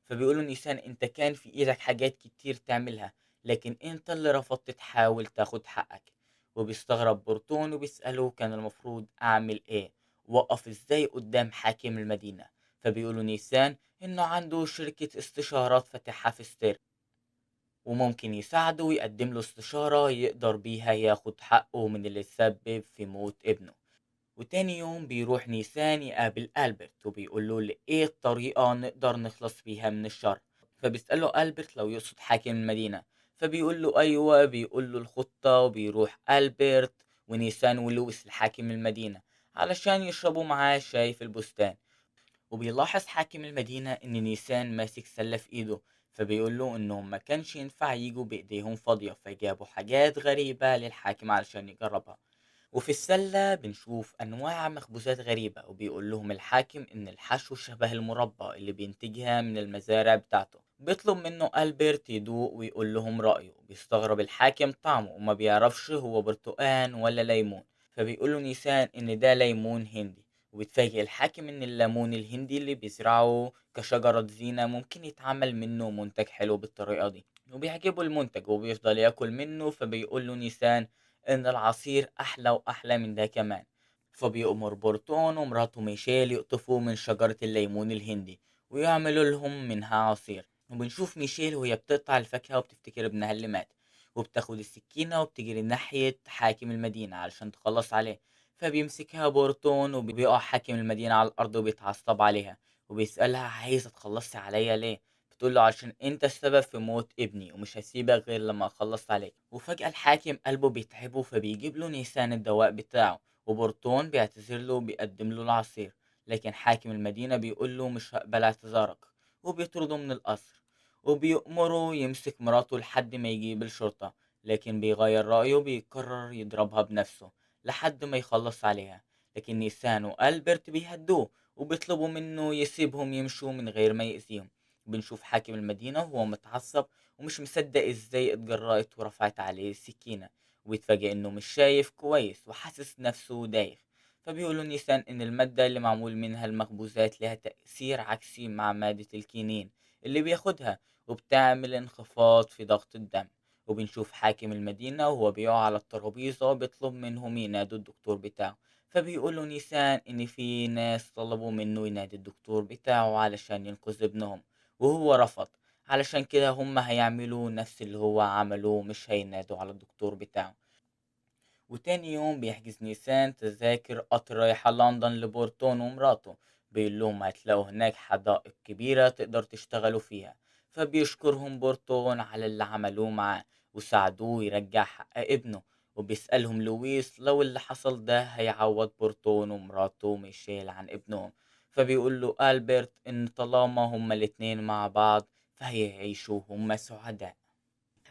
فبيقولوا نيسان انت كان في ايدك حاجات كتير تعملها، لكن انت اللي رفضت تحاول تاخد حقك. وبيستغرب بورتون وبيسأله كان المفروض اعمل ايه، وقف ازاي قدام حاكم المدينة. فبيقولوا نيسان انه عنده شركة استشارات فاتحها في ستير، وممكن يساعده ويقدم له استشارة يقدر بيها ياخد حقه من اللي تسبب في موت ابنه. وتاني يوم بيروح نيسان يقابل ألبرت وبيقول له ايه الطريقة نقدر نخلص بيها من الشر. فبيسأله ألبرت لو يقصد حاكم المدينة، فبيقول له أيوة، بيقول له الخطة. وبيروح ألبرت ونيسان ولويس لحاكم المدينة علشان يشربوا معاه شاي في البستان. وبيلاحظ حاكم المدينة إن نيسان ماسك سلة في إيده، فبيقول له إنهم ما كانش ينفع يجوا بإيديهم فاضية، فجابوا حاجات غريبة للحاكم علشان يجربها. وفي السلة بنشوف أنواع مخبوزات غريبة، وبيقول لهم الحاكم إن الحشو شبه المربى اللي بينتجها من المزارع بتاعته. بيطلب منه ألبرت يدوق ويقول لهم رأيه. بيستغرب الحاكم طعمه وما بيعرفش هو برتقان ولا ليمون، فبيقول له نيسان إن ده ليمون هندي. وبيتفاجئ الحاكم إن الليمون الهندي اللي بيزرعه كشجرة زينة ممكن يتعمل منه منتج حلو بالطريقة دي، وبيعجبه المنتج وبيفضل ياكل منه. فبيقول له نيسان إن العصير أحلى وأحلى من ده كمان. فبيأمر بورتون ومراته ميشيل يقطفوا من شجرة الليمون الهندي ويعملوا لهم منها عصير. وبنشوف ميشيل وهي بتقطع الفاكهة وبتفتكر ابنها اللي مات، وبتاخد السكينة وبتجري ناحية حاكم المدينة علشان تخلص عليه. فبيمسكها بورتون وبيقع حاكم المدينة على الأرض وبيتعصب عليها، وبيسألها عايزة تخلصي عليا ليه؟ بتقول له عشان انت السبب في موت ابني ومش هسيبك غير لما اخلص عليك. وفجأة الحاكم قلبه بيتعبه فبيجيب له نيسان الدواء بتاعه، وبورتون بيعتذر له وبيقدم له العصير. لكن حاكم المدينة بيقول له مش هقبل اعتذارك، وبيطرده من القصر. وبيأمره يمسك مراته لحد ما يجيب الشرطة، لكن بيغير رأيه وبيقرر يضربها بنفسه لحد ما يخلص عليها. لكن نيسان وألبرت بيهدوه وبيطلبوا منه يسيبهم يمشوا من غير ما يأذيهم. بنشوف حاكم المدينة وهو متعصب ومش مصدق ازاي اتجرأت ورفعت عليه السكينة، ويتفاجئ انه مش شايف كويس وحاسس نفسه دايخ. فبيقولوا نيسان ان المادة اللي معمول منها المخبوزات لها تأثير عكسي مع مادة الكينين اللي بياخدها، وبتعمل انخفاض في ضغط الدم. وبنشوف حاكم المدينة وهو بيقع على الترابيزة وبيطلب منهم ينادوا الدكتور بتاعه. فبيقولوا نيسان ان في ناس طلبوا منه ينادي الدكتور بتاعه علشان ينقذ ابنهم، وهو رفض. علشان كده هم هيعملوا نفس اللي هو عمله، مش هينادوا على الدكتور بتاعه. وتاني يوم بيحجز نيسان تذاكر قطر رايحة لندن لبورتون ومراته. بيقول لهم هتلاقوا هناك حدائق كبيرة تقدر تشتغلوا فيها. فبيشكرهم بورتون على اللي عملوه معاه وساعدوه يرجع حق ابنه. وبيسألهم لويس لو اللي حصل ده هيعوض بورتون ومراته ميشيل عن ابنهم. فبيقول له ألبرت إن طالما هما الاتنين مع بعض فهيعيشوا هما سعداء.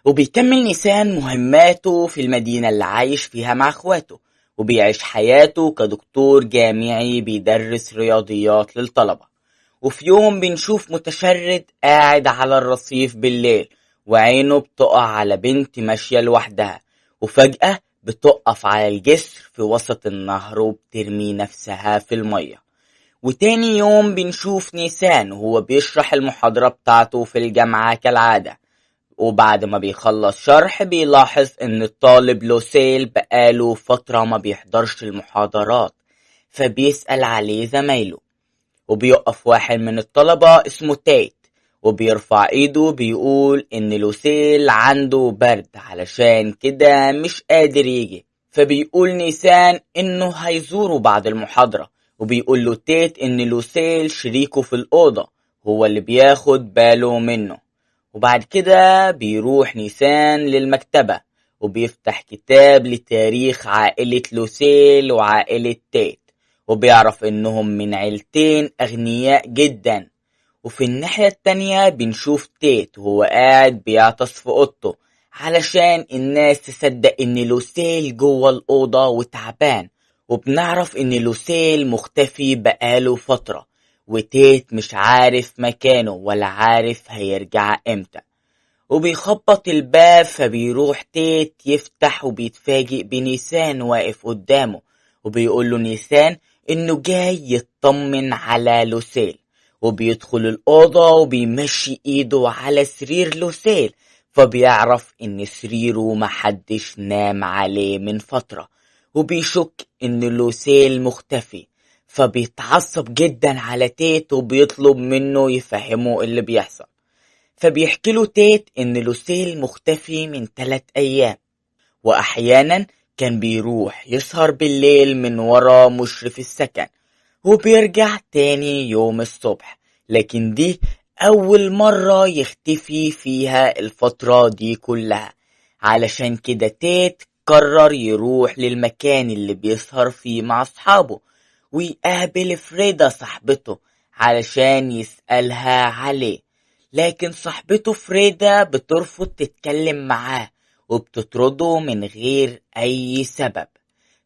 وبيكمل نيسان مهماته في المدينة اللي عايش فيها مع اخواته، وبيعيش حياته كدكتور جامعي بيدرس رياضيات للطلبة. وفي يوم بنشوف متشرد قاعد على الرصيف بالليل، وعينه بتقع على بنت ماشية لوحدها، وفجأة بتقف على الجسر في وسط النهر وبترمي نفسها في المية. وتاني يوم بنشوف نيسان وهو بيشرح المحاضرة بتاعته في الجامعة كالعادة، وبعد ما بيخلص شرح بيلاحظ ان الطالب لوسيل بقاله فترة ما بيحضرش المحاضرات. فبيسأل عليه زمايله، وبيقف واحد من الطلبة اسمه تيت وبيرفع ايده بيقول ان لوسيل عنده برد علشان كده مش قادر يجي. فبيقول نيسان انه هيزوره بعد المحاضرة، وبيقول له تيت ان لوسيل شريكه في الأوضة هو اللي بياخد باله منه. وبعد كده بيروح نيسان للمكتبة وبيفتح كتاب لتاريخ عائلة لوسيل وعائلة تيت، وبيعرف انهم من عيلتين اغنياء جدا. وفي الناحية التانية بنشوف تيت وهو قاعد بيعطس في اوضته علشان الناس تصدق ان لوسيل جوه الأوضة وتعبان. وبنعرف ان لوسيل مختفي بقاله فترة، وتيت مش عارف مكانه ولا عارف هيرجع امتى. وبيخبط الباب فبيروح تيت يفتح وبيتفاجئ بنيسان واقف قدامه، وبيقول له نيسان انه جاي يطمن على لوسيل. وبيدخل الأوضة وبيمشي إيده على سرير لوسيل، فبيعرف إن سريره محدش نام عليه من فترة، وبيشك إن لوسيل مختفي، فبيتعصب جدا على تيت وبيطلب منه يفهمه اللي بيحصل. فبيحكي له تيت إن لوسيل مختفي من 3 أيام، وأحيانا كان بيروح يسهر بالليل من ورا مشرف السكن وبيرجع تاني يوم الصبح، لكن دي أول مرة يختفي فيها الفترة دي كلها. علشان كده تيت قرر يروح للمكان اللي بيسهر فيه مع أصحابه ويقابل فريدة صاحبته علشان يسألها عليه، لكن صاحبته فريدة بترفض تتكلم معاه وبتطرده من غير أي سبب.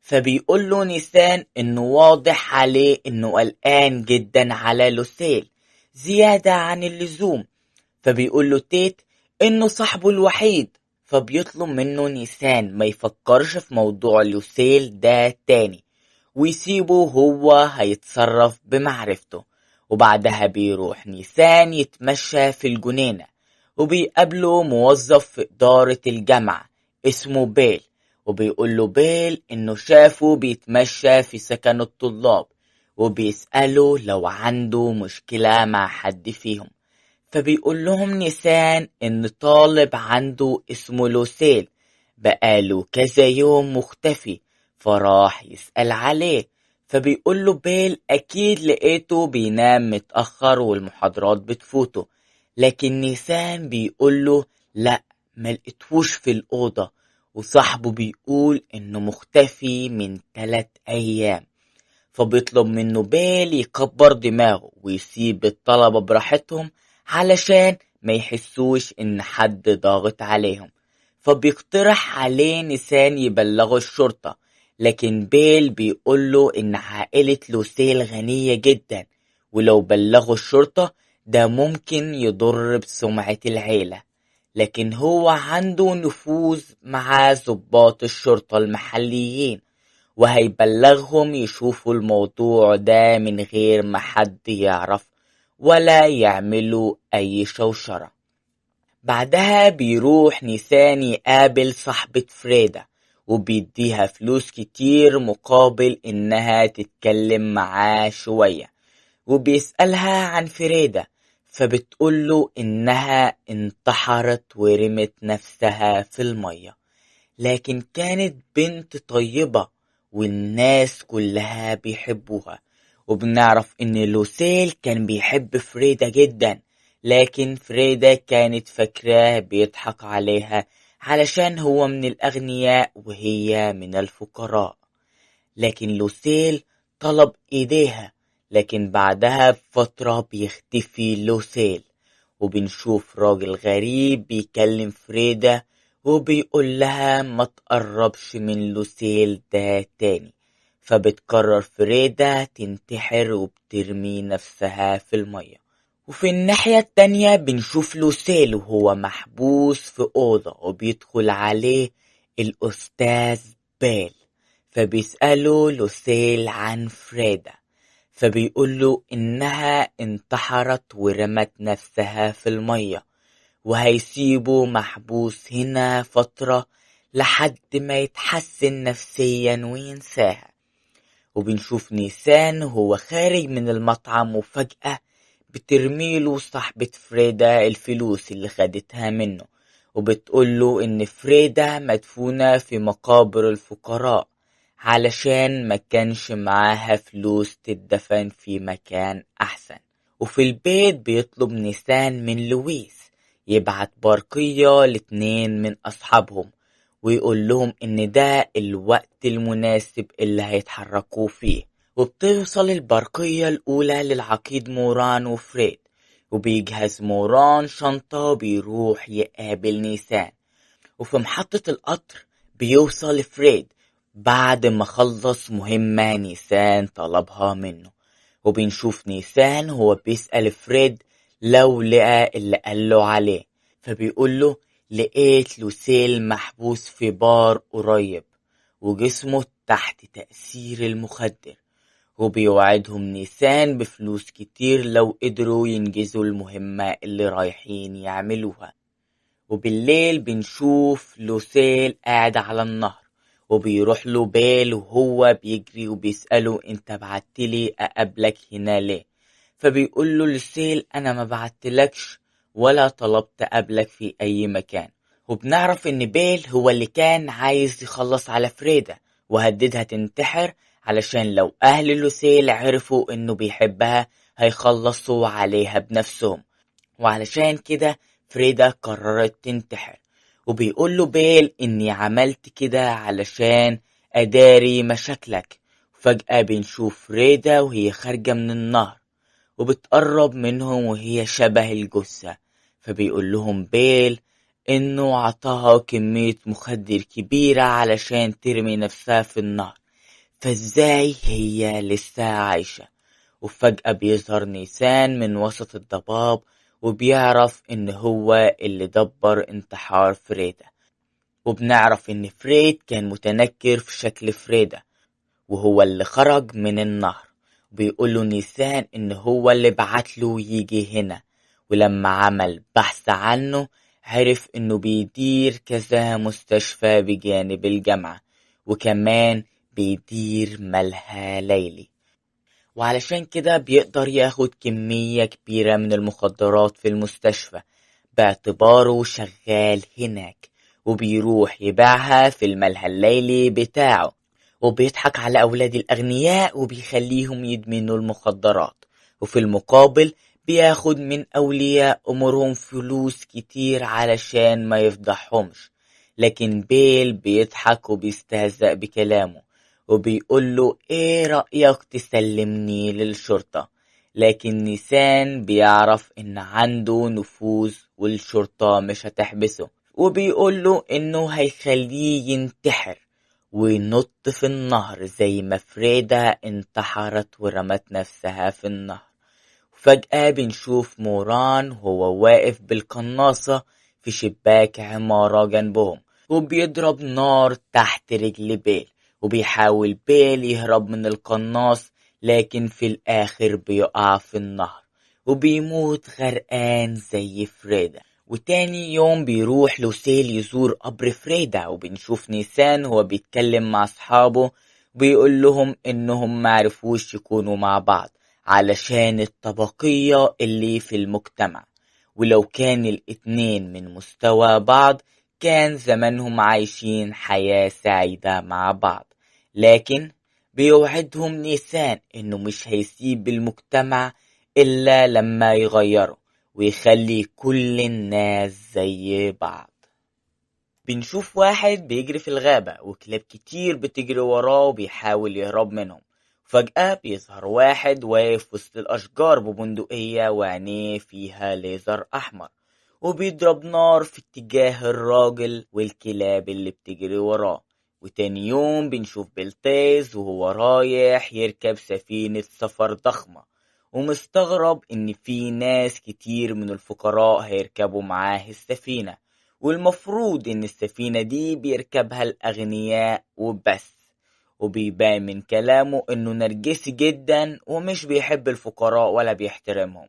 فبيقول له نيسان إنه واضح عليه إنه قلقان جدا على لوسيل زيادة عن اللزوم، فبيقول له تيت إنه صاحبه الوحيد، فبيطلب منه نيسان ما يفكرش في موضوع لوسيل ده تاني ويسيبه هو هيتصرف بمعرفته. وبعدها بيروح نيسان يتمشى في الجنينة وبيقابله موظف في إدارة الجامعة اسمه بيل، وبيقول له بيل إنه شافه بيتمشى في سكن الطلاب وبيسأله لو عنده مشكلة مع حد فيهم. فبيقول لهم نيسان إن طالب عنده اسمه لوسيل بقاله كذا يوم مختفي، فراح يسأل عليه. فبيقول له بيل أكيد لقيته بينام متأخر والمحاضرات بتفوته، لكن نيسان بيقول له لأ، ملقتهوش في الأوضة، وصاحبه بيقول إنه مختفي من 3 أيام. فبيطلب منه بيل يكبر دماغه ويسيب الطلبة براحتهم علشان ما يحسوش إن حد ضاغط عليهم. فبيقترح عليه نيسان يبلغوا الشرطة، لكن بيل بيقوله إن عائلة لوسيل غنية جدا، ولو بلغوا الشرطة ده ممكن يضر بسمعة العيلة، لكن هو عنده نفوذ مع ضباط الشرطة المحليين وهيبلغهم يشوفوا الموضوع ده من غير ما حد يعرف ولا يعملوا أي شوشرة. بعدها بيروح نيسان يقابل صاحبة فريدة وبيديها فلوس كتير مقابل إنها تتكلم معاه شوية، وبيسألها عن فريدة فبتقوله إنها انتحرت ورمت نفسها في المية، لكن كانت بنت طيبة والناس كلها بيحبوها. وبنعرف ان لوسيل كان بيحب فريدة جدا، لكن فريدة كانت فاكراه بيضحك عليها علشان هو من الأغنياء وهي من الفقراء. لكن لوسيل طلب ايديها، لكن بعدها بفترة بيختفي لوسيل، وبنشوف راجل غريب بيكلم فريدة وبيقول لها ما تقربش من لوسيل ده تاني. فبتقرر فريدة تنتحر وبترمي نفسها في المية. وفي الناحية التانية بنشوف لوسيل وهو محبوس في أوضة وبيدخل عليه الأستاذ بيل، فبيسأله لوسيل عن فريدة، فبيقوله إنها انتحرت ورمت نفسها في المية وهيسيبه محبوس هنا فترة لحد ما يتحسن نفسيا وينساها. وبنشوف نيسان هو خارج من المطعم وفجأة بترميله صاحبة فريدة الفلوس اللي خدتها منه وبتقوله إن فريدة مدفونة في مقابر الفقراء علشان ما كانش معاها فلوس تدفن في مكان أحسن. وفي البيت بيطلب نيسان من لويس يبعت برقية لاتنين من أصحابهم ويقول لهم إن ده الوقت المناسب اللي هيتحركوا فيه. وبتوصل البرقية الأولى للعقيد موران وفريد، وبيجهز موران شنطة وبيروح يقابل نيسان. وفي محطة القطر بيوصل فريد بعد ما خلص مهمة نيسان طلبها منه، وبنشوف نيسان هو بيسأل فريد لو لقى اللي قاله عليه، فبيقوله لقيت لوسيل محبوس في بار قريب وجسمه تحت تأثير المخدر. وبيوعدهم نيسان بفلوس كتير لو قدروا ينجزوا المهمة اللي رايحين يعملوها. وبالليل بنشوف لوسيل قاعد على النهر، وبيروح له بيل وهو بيجري وبيسأله انت بعتلي اقابلك هنا ليه؟ فبيقول له لوسيل انا ما بعتلكش ولا طلبت اقابلك في اي مكان. وبنعرف ان بيل هو اللي كان عايز يخلص على فريدة وهددها تنتحر، علشان لو اهل لوسيل عرفوا انه بيحبها هيخلصوا عليها بنفسهم. وعلشان كده فريدة قررت تنتحر. وبيقول له بيل اني عملت كده علشان اداري مشاكلك. وفجأة بنشوف فريدة وهي خارجة من النهر وبتقرب منهم وهي شبه الجثة. فبيقول لهم بيل انه عطاها كمية مخدر كبيرة علشان ترمي نفسها في النهر، فازاي هي لسه عايشة؟ وفجأة بيظهر نيسان من وسط الضباب وبيعرف ان هو اللي دبر انتحار فريدة. وبنعرف ان فريد كان متنكر في شكل فريدة وهو اللي خرج من النهر. بيقوله نيسان ان هو اللي بعتله يجي هنا، ولما عمل بحث عنه عرف انه بيدير كذا مستشفى بجانب الجامعة، وكمان بيدير ملهى ليلي. وعلشان كده بيقدر ياخد كمية كبيرة من المخدرات في المستشفى باعتباره شغال هناك، وبيروح يبيعها في الملهى الليلي بتاعه، وبيضحك على أولاد الأغنياء وبيخليهم يدمنوا المخدرات، وفي المقابل بياخد من أولياء أمورهم فلوس كتير علشان ما يفضحهمش. لكن بيل بيضحك وبيستهزأ بكلامه وبيقوله ايه رأيك تسلمني للشرطة؟ لكن نيسان بيعرف ان عنده نفوذ والشرطة مش هتحبسه، وبيقوله انه هيخليه ينتحر وينط في النهر زي ما فريدة انتحرت ورمت نفسها في النهر. فجأة بنشوف موران هو واقف بالقناصة في شباك عمارة جنبهم وبيضرب نار تحت رجل بيل، وبيحاول بيل يهرب من القناص لكن في الآخر بيقع في النهر وبيموت غرقان زي فريدة. وتاني يوم بيروح لوسيل يزور قبر فريدة، وبنشوف نيسان هو بيتكلم مع أصحابه وبيقول لهم إنهم معرفوش يكونوا مع بعض علشان الطبقية اللي في المجتمع، ولو كان الاتنين من مستوى بعض كان زمانهم عايشين حياة سعيدة مع بعض. لكن بيوعدهم نيسان إنه مش هيسيب المجتمع إلا لما يغيره ويخلي كل الناس زي بعض. بنشوف واحد بيجري في الغابة وكلاب كتير بتجري وراه وبيحاول يهرب منهم. فجأة بيظهر واحد واقف وسط الأشجار ببندقية وعينيه فيها ليزر أحمر وبيضرب نار في اتجاه الراجل والكلاب اللي بتجري وراه. وتاني يوم بنشوف بلتيز وهو رايح يركب سفينة سفر ضخمة ومستغرب ان في ناس كتير من الفقراء هيركبوا معاه السفينة، والمفروض ان السفينة دي بيركبها الأغنياء وبس. وبيبان من كلامه انه نرجسي جدا ومش بيحب الفقراء ولا بيحترمهم.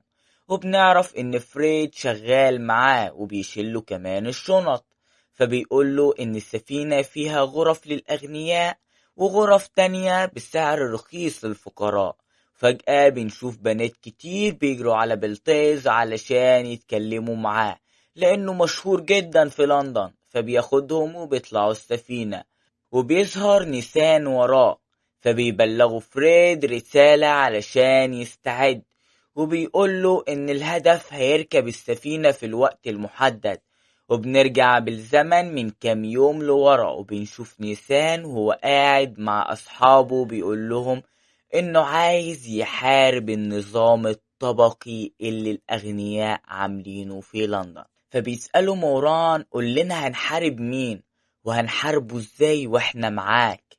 وبنعرف ان فريد شغال معاه وبيشيله كمان الشنط، فبيقوله ان السفينة فيها غرف للأغنياء وغرف تانية بسعر رخيص للفقراء. فجأة بنشوف بنات كتير بيجروا على بلتيز علشان يتكلموا معاه لأنه مشهور جدا في لندن، فبياخدهم وبيطلعوا السفينة. وبيظهر نيسان وراه فبيبلغوا فريد رسالة علشان يستعد، وبيقوله إن الهدف هيركب السفينة في الوقت المحدد. وبنرجع بالزمن من كام يوم لورا وبنشوف نيسان وهو قاعد مع أصحابه بيقول لهم إنه عايز يحارب النظام الطبقي اللي الأغنياء عاملينه في لندن. فبيسألوا موران قول لنا هنحارب مين وهنحاربه ازاي واحنا معاك؟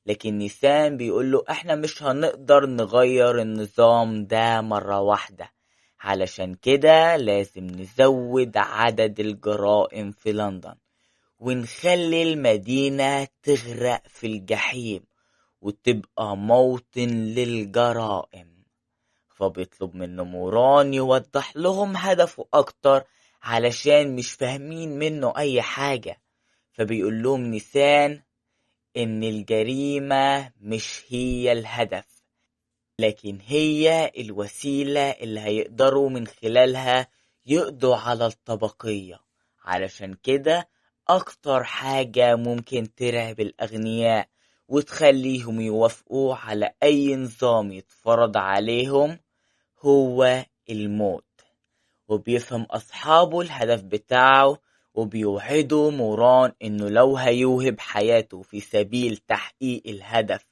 لكن نيسان بيقوله احنا مش هنقدر نغير النظام ده مرة واحدة، علشان كده لازم نزود عدد الجرائم في لندن ونخلي المدينة تغرق في الجحيم وتبقى موطن للجرائم. فبيطلب منه موران يوضح لهم هدفه أكتر علشان مش فاهمين منه أي حاجة. فبيقول لهم نيسان إن الجريمة مش هي الهدف، لكن هي الوسيلة اللي هيقدروا من خلالها يقضوا على الطبقية. علشان كده أكتر حاجة ممكن ترعب الأغنياء وتخليهم يوافقوا على أي نظام يتفرض عليهم هو الموت. وبيفهم أصحابه الهدف بتاعه، وبيوعدوا موران إنه لو هيوهب حياته في سبيل تحقيق الهدف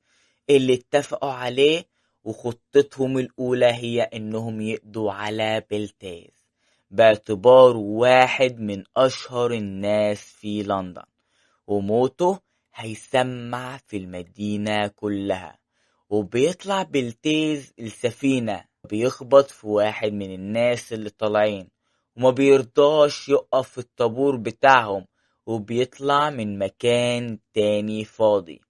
اللي اتفقوا عليه. وخطتهم الأولى هي إنهم يقضوا على بلتاز باعتباره واحد من أشهر الناس في لندن، وموته هيسمع في المدينة كلها. وبيطلع بلتيز السفينة، بيخبط في واحد من الناس اللي طالعين وما بيرضاش يقف في الطابور بتاعهم، وبيطلع من مكان تاني فاضي.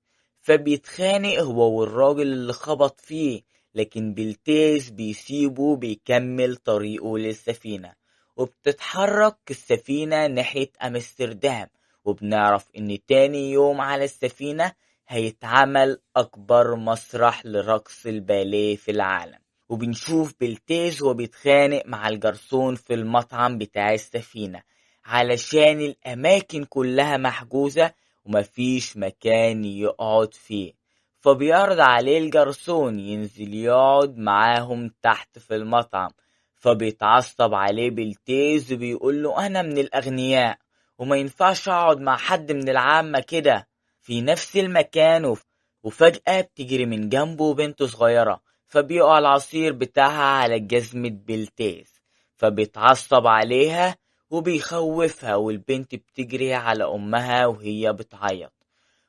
فبيتخانق هو والراجل اللي خبط فيه، لكن بلتيز بيسيبه بيكمل طريقه للسفينة. وبتتحرك السفينة ناحية أمستردام، وبنعرف إن تاني يوم على السفينة هيتعمل أكبر مسرح لرقص الباليه في العالم. وبنشوف بلتيز وهو بيتخانق مع الجرسون في المطعم بتاع السفينة علشان الأماكن كلها محجوزة ومفيش مكان يقعد فيه. فبيعرض عليه الجرسون ينزل يقعد معاهم تحت في المطعم. فبيتعصب عليه بلتيز وبيقول له أنا من الأغنياء وما ينفعش أقعد مع حد من العامة كده في نفس المكان. وفجأة بتجري من جنبه بنت صغيرة، فبيقع العصير بتاعها على جزمة بلتيز. فبيتعصب عليها وبيخوفها، والبنت بتجري على أمها وهي بتعيط.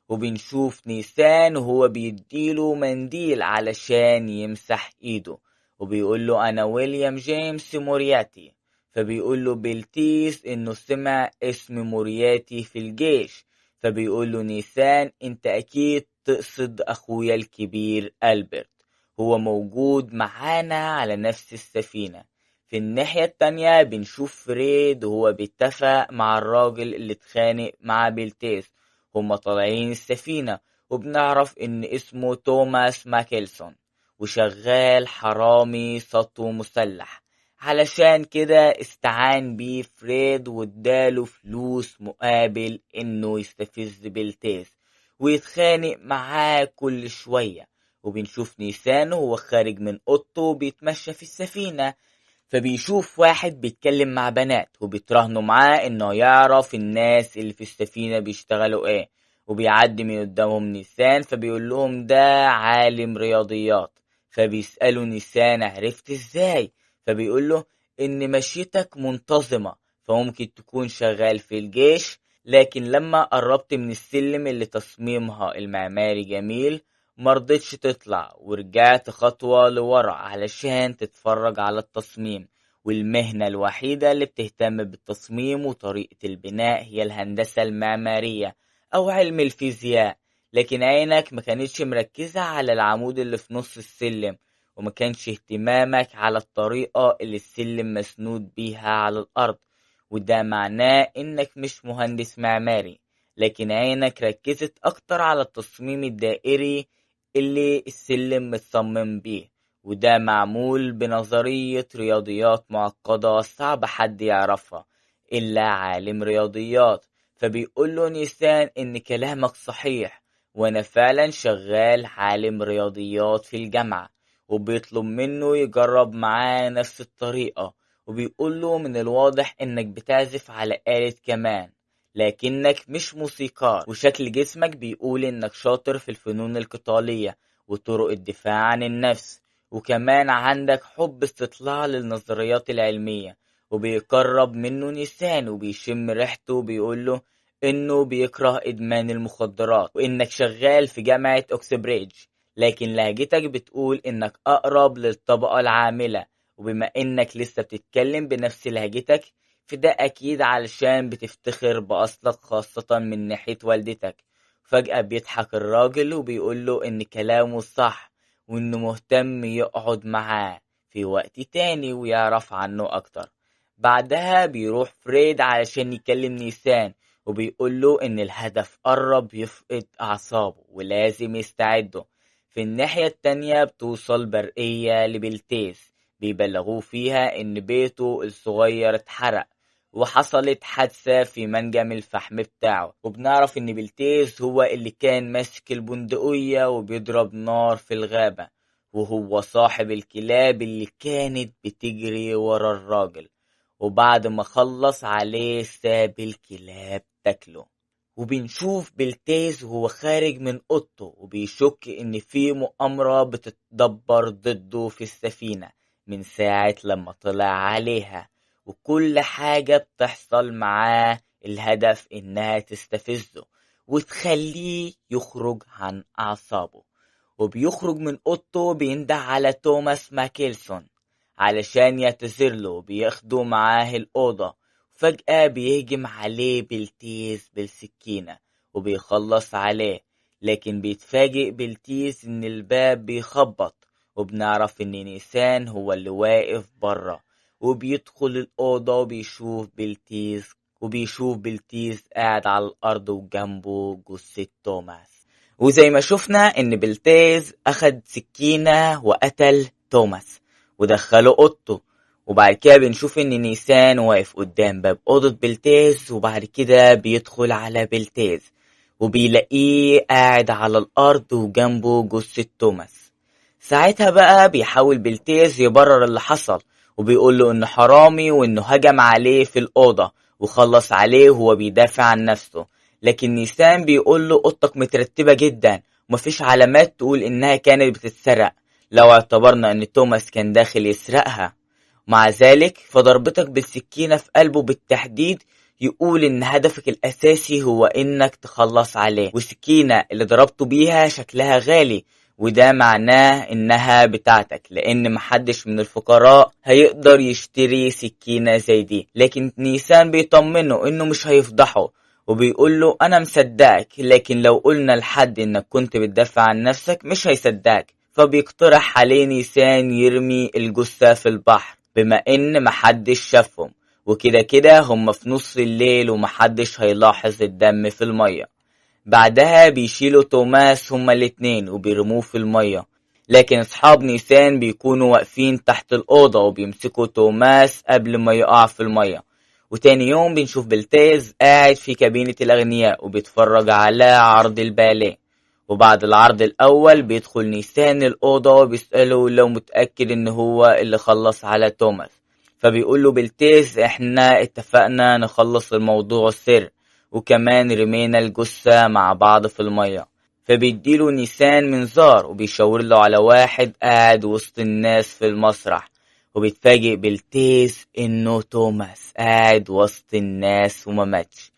وبنشوف نيسان وهو بيديله منديل علشان يمسح ايده، وبيقول له انا ويليام جيمس مورياتي. فبيقول له بلتيس انه سمع اسم مورياتي في الجيش. فبيقول له نيسان انت اكيد تقصد اخويا الكبير ألبرت، هو موجود معانا على نفس السفينة. في الناحية التانية بنشوف فريد وهو بيتفق مع الراجل اللي اتخانق مع بلتيس. هما طالعين السفينة، وبنعرف ان اسمه توماس ماكلسون وشغال حرامي سطو مسلح. علشان كده استعان بيه فريد واداله فلوس مقابل انه يستفز بلتيس ويتخانق معاه كل شوية. وبنشوف نيسان وهو خارج من اوضته بيتمشى في السفينة، فبيشوف واحد بيتكلم مع بنات وبيتراهنوا معاه انه يعرف الناس اللي في السفينة بيشتغلوا ايه. وبيعدي من قدامهم نيسان فبيقول لهم ده عالم رياضيات. فبيسألوا نيسان عرفت ازاي؟ فبيقول له ان مشيتك منتظمة، فممكن تكون شغال في الجيش، لكن لما قربت من السلم اللي تصميمها المعماري جميل مرضتش تطلع ورجعت خطوة لورا علشان تتفرج على التصميم. والمهنة الوحيدة اللي بتهتم بالتصميم وطريقة البناء هي الهندسة المعمارية أو علم الفيزياء. لكن عينك ما كانتش مركزة على العمود اللي في نص السلم، وما كانش اهتمامك على الطريقة اللي السلم مسنود بيها على الأرض. وده معناه إنك مش مهندس معماري، لكن عينك ركزت أكتر على التصميم الدائري اللي السلم متصمم بيه. وده معمول بنظرية رياضيات معقدة صعب حد يعرفها إلا عالم رياضيات. فبيقول له نيسان إن كلامك صحيح، وأنا فعلا شغال عالم رياضيات في الجامعة. وبيطلب منه يجرب معاه نفس الطريقة، وبيقول له من الواضح إنك بتعزف على آلة كمان لكنك مش موسيقار، وشكل جسمك بيقول انك شاطر في الفنون القتالية وطرق الدفاع عن النفس، وكمان عندك حب استطلاع للنظريات العلمية. وبيقرب منه نيسان وبيشم ريحته وبيقوله انه بيكره ادمان المخدرات وانك شغال في جامعة اوكسبريدج، لكن لهجتك بتقول انك اقرب للطبقة العاملة. وبما انك لسه بتتكلم بنفس لهجتك فده أكيد علشان بتفتخر بأصلك خاصة من ناحية والدتك. فجأة بيضحك الراجل وبيقوله إن كلامه صح، وإنه مهتم يقعد معاه في وقت تاني ويعرف عنه أكتر. بعدها بيروح فريد علشان يكلم نيسان، وبيقوله إن الهدف قرب يفقد أعصابه ولازم يستعده. في الناحية التانية بتوصل برقية لبلتيس، بيبلغوه فيها إن بيته الصغير اتحرق وحصلت حادثة في منجم الفحم بتاعه، وبنعرف إن بلتيس هو اللي كان ماسك البندقية وبيضرب نار في الغابة، وهو صاحب الكلاب اللي كانت بتجري ورا الراجل، وبعد ما خلص عليه ساب الكلاب تاكله. وبنشوف بلتيز وهو خارج من اوضته وبيشك ان في مؤامرة بتتدبر ضده في السفينة من ساعة لما طلع عليها، وكل حاجة بتحصل معاه الهدف انها تستفزه وتخليه يخرج عن اعصابه. وبيخرج من اوضته بينده على توماس ماكيلسون علشان يعتذرله، بياخده معاه الأوضة. فجأة بيهجم عليه بلتيس بالسكينة وبيخلص عليه، لكن بيتفاجئ بلتيس إن الباب بيخبط، وبنعرف إن نيسان هو اللي واقف برا، وبيدخل الأوضة وبيشوف بلتيس قاعد على الأرض وجنبه جثة توماس. وزي ما شفنا إن بلتيس أخد سكينة وقتل توماس ودخله اوضته. وبعد كده بنشوف ان نيسان واقف قدام باب اوضة بلتيز، وبعد كده بيدخل على بلتيز وبيلاقيه قاعد على الارض وجنبه جثة توماس. ساعتها بقى بيحاول بلتيز يبرر اللي حصل، وبيقول له انه حرامي وانه هجم عليه في الاوضة وخلص عليه وهو بيدافع عن نفسه. لكن نيسان بيقول له اوضتك مترتبة جدا ومفيش علامات تقول انها كانت بتتسرق لو اعتبرنا ان توماس كان داخل يسرقها. مع ذلك فضربتك بالسكينة في قلبه بالتحديد يقول ان هدفك الاساسي هو انك تخلص عليه، والسكينة اللي ضربته بيها شكلها غالي، وده معناه انها بتاعتك لان محدش من الفقراء هيقدر يشتري سكينة زي دي. لكن نيسان بيطمنه انه مش هيفضحه وبيقول له انا مصدقك، لكن لو قلنا لحد انك كنت بتدافع عن نفسك مش هيصدقك. فبيقترح عليه نيسان يرمي الجثة في البحر بما ان محدش شافهم، وكده كده هم في نص الليل ومحدش هيلاحظ الدم في المية. بعدها بيشيلوا توماس هما الاتنين وبيرموه في المية، لكن اصحاب نيسان بيكونوا واقفين تحت الأوضة وبيمسكوا توماس قبل ما يقع في المية. وتاني يوم بنشوف بلتيز قاعد في كابينة الأغنياء وبيتفرج على عرض الباليه. وبعد العرض الأول بيدخل نيسان الأوضة وبيسأله لو متأكد إن هو اللي خلص على توماس، فبيقول له بلتيز إحنا اتفقنا نخلص الموضوع سر، وكمان رمينا الجثة مع بعض في المية. فبيديله نيسان منظار وبيشاور له على واحد قاعد وسط الناس في المسرح، وبيتفاجئ بلتيز إنه توماس قاعد وسط الناس وما ماتش.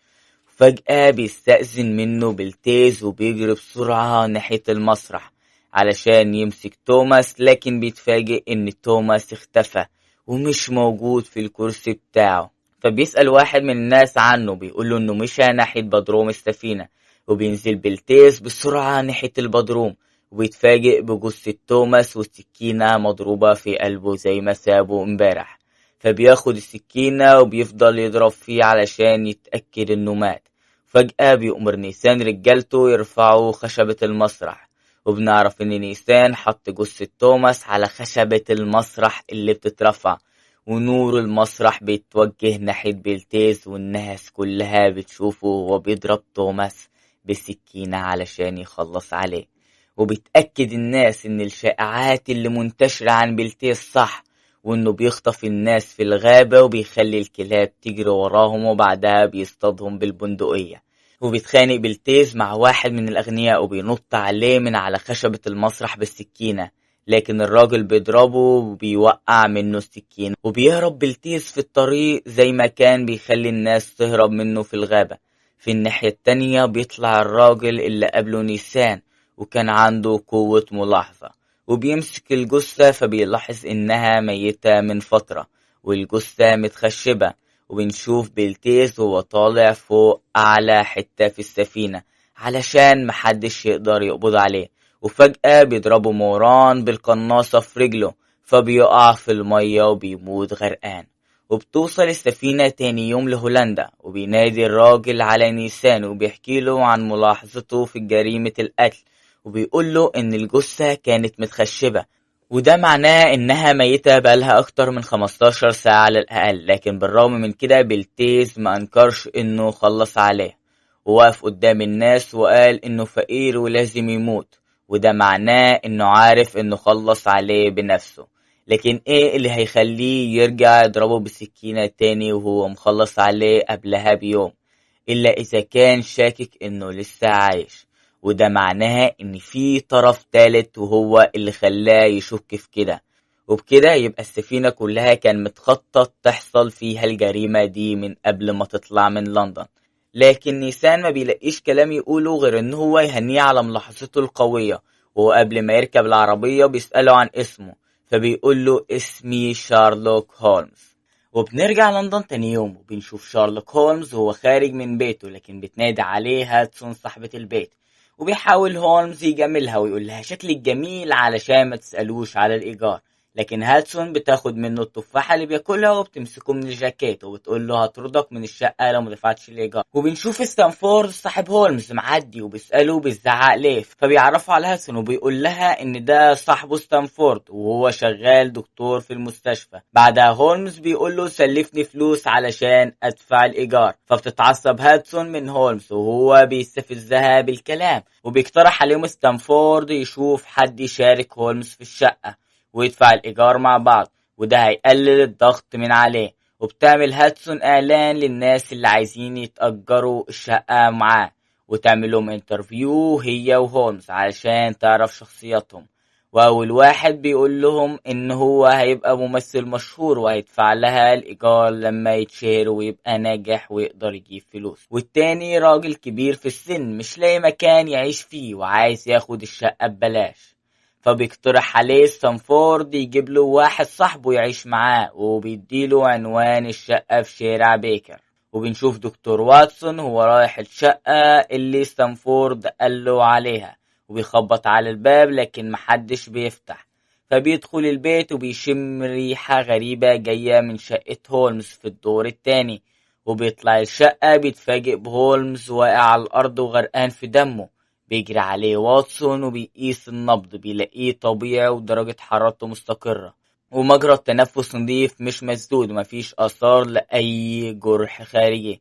فجأة بيستأذن منه بلتيز وبيجري بسرعة ناحية المسرح علشان يمسك توماس، لكن بيتفاجئ ان توماس اختفى ومش موجود في الكرسي بتاعه. فبيسأل واحد من الناس عنه بيقوله انه مشى ناحية بدروم السفينة، وبينزل بلتيز بسرعة ناحية البدروم وبيتفاجئ بجثة توماس والسكينة مضروبة في قلبه زي ما سابه امبارح. فبياخد السكينة وبيفضل يضرب فيه علشان يتأكد انه مات. فجأة بيأمر نيسان رجالته يرفعوا خشبة المسرح، وبنعرف ان نيسان حط جثة توماس على خشبة المسرح اللي بتترفع، ونور المسرح بيتوجه ناحية بلتيز والناس كلها بتشوفه وهو بيضرب توماس بالسكينة علشان يخلص عليه. وبيتأكد الناس ان الشائعات اللي منتشرة عن بلتيز صح، وانه بيخطف الناس في الغابة وبيخلي الكلاب تجري وراهم وبعدها بيصطادهم بالبندقية. وبيتخانق بلتيز مع واحد من الأغنياء وبينط عليه من على خشبة المسرح بالسكينة، لكن الراجل بيضربه وبيوقع منه السكينة، وبيهرب بلتيز في الطريق زي ما كان بيخلي الناس تهرب منه في الغابة. في الناحية التانية بيطلع الراجل اللي قبله نيسان وكان عنده قوة ملاحظة، وبيمسك الجثة فبيلاحظ إنها ميتة من فترة والجثة متخشبة. وبنشوف بلتيز وهو طالع فوق أعلى حتة في السفينة علشان محدش يقدر يقبض عليه. وفجأة بيضربوا موران بالقناصة في رجله، فبيقع في المية وبيموت غرقان. وبتوصل السفينة تاني يوم لهولندا، وبينادي الراجل على نيسان وبيحكي له عن ملاحظته في جريمة القتل، وبيقول له إن الجثة كانت متخشبة، وده معناه إنها ميتة بقالها أكتر من 15 ساعة على الأقل. لكن بالرغم من كده بلتيز ما أنكرش إنه خلص عليه، ووقف قدام الناس وقال إنه فقير ولازم يموت، وده معناه إنه عارف إنه خلص عليه بنفسه. لكن إيه اللي هيخليه يرجع يضربه بسكينة تاني وهو مخلص عليه قبلها بيوم، إلا إذا كان شاكك إنه لسه عايش؟ وده معناه إن في طرف تالت وهو اللي خلاه يشك في كده. وبكده يبقى السفينة كلها كان متخطط تحصل فيها الجريمة دي من قبل ما تطلع من لندن. لكن نيسان ما بيلاقيش كلام يقوله غير إن هو يهنيه على ملاحظته القوية. وقبل ما يركب العربية بيسأله عن اسمه، فبيقول له اسمي شارلوك هولمز. وبنرجع لندن تاني يوم وبنشوف شارلوك هولمز وهو خارج من بيته، لكن بتنادي عليه هاتسون صاحبة البيت، وبيحاول هولمز يجاملها ويقول لها شكلك جميل علشان ما تسألوش على الإيجار. لكن هاتسون بتاخد منه التفاحة اللي بياكلها وبتمسكه من الجاكيت وبتقول له هطردك من الشقة لو ما دفعتش الإيجار. وبنشوف ستانفورد صاحب هولمز معدي وبيسأله بيزعق ليه، فبيعرفوا على هاتسون وبيقول لها إن ده صاحبه ستانفورد وهو شغال دكتور في المستشفى. بعدها هولمز بيقول له سلفني فلوس علشان أدفع الإيجار، فبتتعصب هاتسون من هولمز وهو بيستفزها بالكلام، وبيقترح عليهم ستانفورد يشوف حد يشارك هولمز في الشقة ويدفع الإيجار مع بعض، وده هيقلل الضغط من عليه. وبتعمل هاتسون إعلان للناس اللي عايزين يتأجروا الشقة معاه، وتعمل لهم انترفيو هي وهولمز علشان تعرف شخصياتهم. وأول واحد بيقول لهم إن هو هيبقى ممثل مشهور وهيدفع لها الإيجار لما يتشهر ويبقى ناجح ويقدر يجيب فلوس. والتاني راجل كبير في السن مش لاقي مكان يعيش فيه وعايز ياخد الشقة ببلاش، فبيقترح عليه ستانفورد يجيب له واحد صاحبه يعيش معاه، وبيديله عنوان الشقة في شارع بيكر. وبنشوف دكتور واتسون هو رايح الشقة اللي ستانفورد قال له عليها، وبيخبط على الباب لكن محدش بيفتح. فبيدخل البيت وبيشم ريحة غريبة جاية من شقة هولمز في الدور التاني، وبيطلع الشقة بيتفاجئ بهولمز واقع على الأرض وغرقان في دمه. بيجري عليه واتسون وبيقيس النبض، بيلاقيه طبيعي ودرجة حرارته مستقرة، ومجرى التنفس نظيف مش مسدود ومفيش آثار لأي جرح خارجي.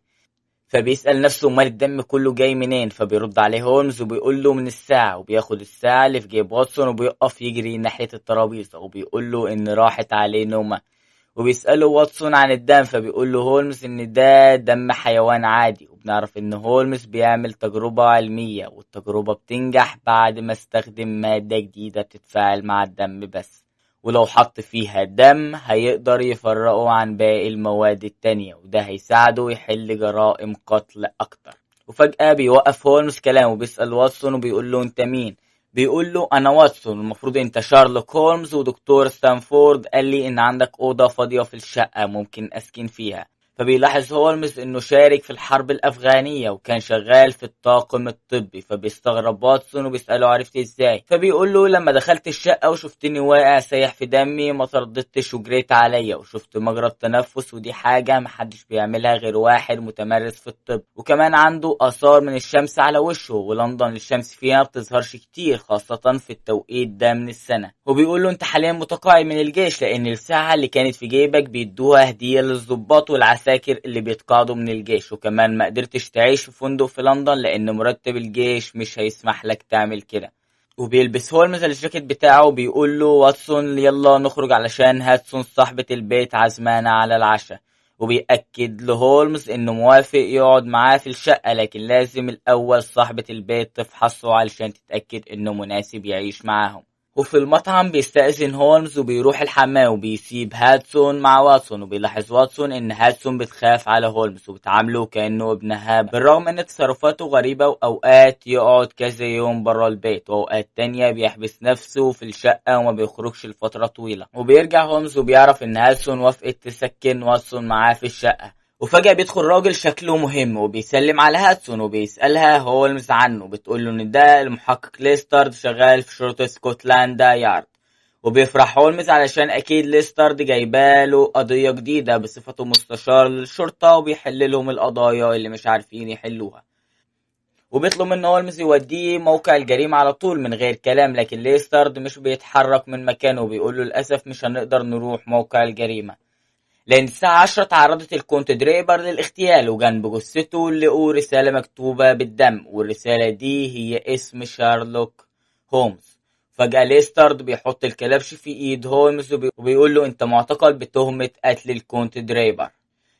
فبيسأل نفسه امال الدم كله جاي منين، فبيرد عليه هولمز وبيقول له من الساعة، وبياخد الساعة اللي في جيب واتسون وبيقف يجري ناحية الترابيزة وبيقول له إن راحت عليه نومة. وبيسأله واتسون عن الدم، فبيقول له هولمز إن ده دم حيوان عادي. وبنعرف إن هولمز بيعمل تجربة علمية، والتجربة بتنجح بعد ما استخدم مادة جديدة بتتفاعل مع الدم بس، ولو حط فيها دم هيقدر يفرقه عن باقي المواد التانية، وده هيساعده يحل جرائم قتل أكتر. وفجأة بيوقف هولمز كلامه وبيسأل واتسون وبيقول له أنت مين؟ بيقول له أنا واتسون، المفروض أنت شارلوك هولمز، ودكتور ستانفورد قال لي إن عندك أوضة فاضية في الشقة ممكن أسكن فيها. فبيلاحظ هولمز إنه شارك في الحرب الأفغانية وكان شغال في الطاقم الطبي، فبيستغرب واتسون وبيسأله عرفت إزاي؟ فبيقول له لما دخلت الشقة وشفتني واقع سايح في دمي ما ترددتش وجريت عليا وشفت مجرى التنفس، ودي حاجة محدش بيعملها غير واحد متمرس في الطب، وكمان عنده آثار من الشمس على وشه، ولندن الشمس فيها ما بتظهرش كتير خاصة في التوقيت ده من السنة. وبيقول له أنت حاليا متقاعد من الجيش لأن الساعة اللي كانت في جيبك بيدوها هدية للضباط والعساكر اللي بيتقاعدوا من الجيش، وكمان ما قدرتش تعيش في فندق في لندن لأن مرتب الجيش مش هيسمح لك تعمل كده. وبيلبس هولمز الجاكيت بتاعه وبيقول له واتسون يلا نخرج علشان هاتسون صاحبة البيت عزمانة على العشاء، وبيأكد لهولمز انه موافق يقعد معاه في الشقة، لكن لازم الاول صاحبة البيت تفحصه علشان تتأكد انه مناسب يعيش معاهم. وفي المطعم بيستأذن هولمز وبيروح الحمام وبيسيب هاتسون مع واتسون، وبيلاحظ واتسون ان هاتسون بتخاف على هولمز وبتعامله كأنه ابنها، بالرغم ان تصرفاته غريبة، واوقات يقعد كذا يوم برا البيت واوقات تانية بيحبس نفسه في الشقة وما بيخرجش لفترة طويلة. وبيرجع هولمز وبيعرف ان هاتسون وافقت تسكن واتسون معاه في الشقة، وفجأة بيدخل راجل شكله مهم وبيسلم على هاتسون وبيسألها هولمز عنه، بتقول له إن ده المحقق ليستارد شغال في شرطة سكوتلاندا يارد. وبيفرح هولمز علشان أكيد ليستارد جايباله قضية جديدة بصفته مستشار للشرطة وبيحل لهم القضايا اللي مش عارفين يحلوها. وبيطلب من هولمز يوديه موقع الجريمة على طول من غير كلام، لكن ليستارد مش بيتحرك من مكانه وبيقول له للأسف مش هنقدر نروح موقع الجريمة، لأن الساعة 10 تعرضت الكونت دريبر للاغتيال، وجنب جثته لقوا رسالة مكتوبة بالدم، والرسالة دي هي اسم شارلوك هومز. فجأة ليستارد بيحط الكلبش في ايد هولمز وبيقول له انت معتقل بتهمة قتل الكونت دريبر،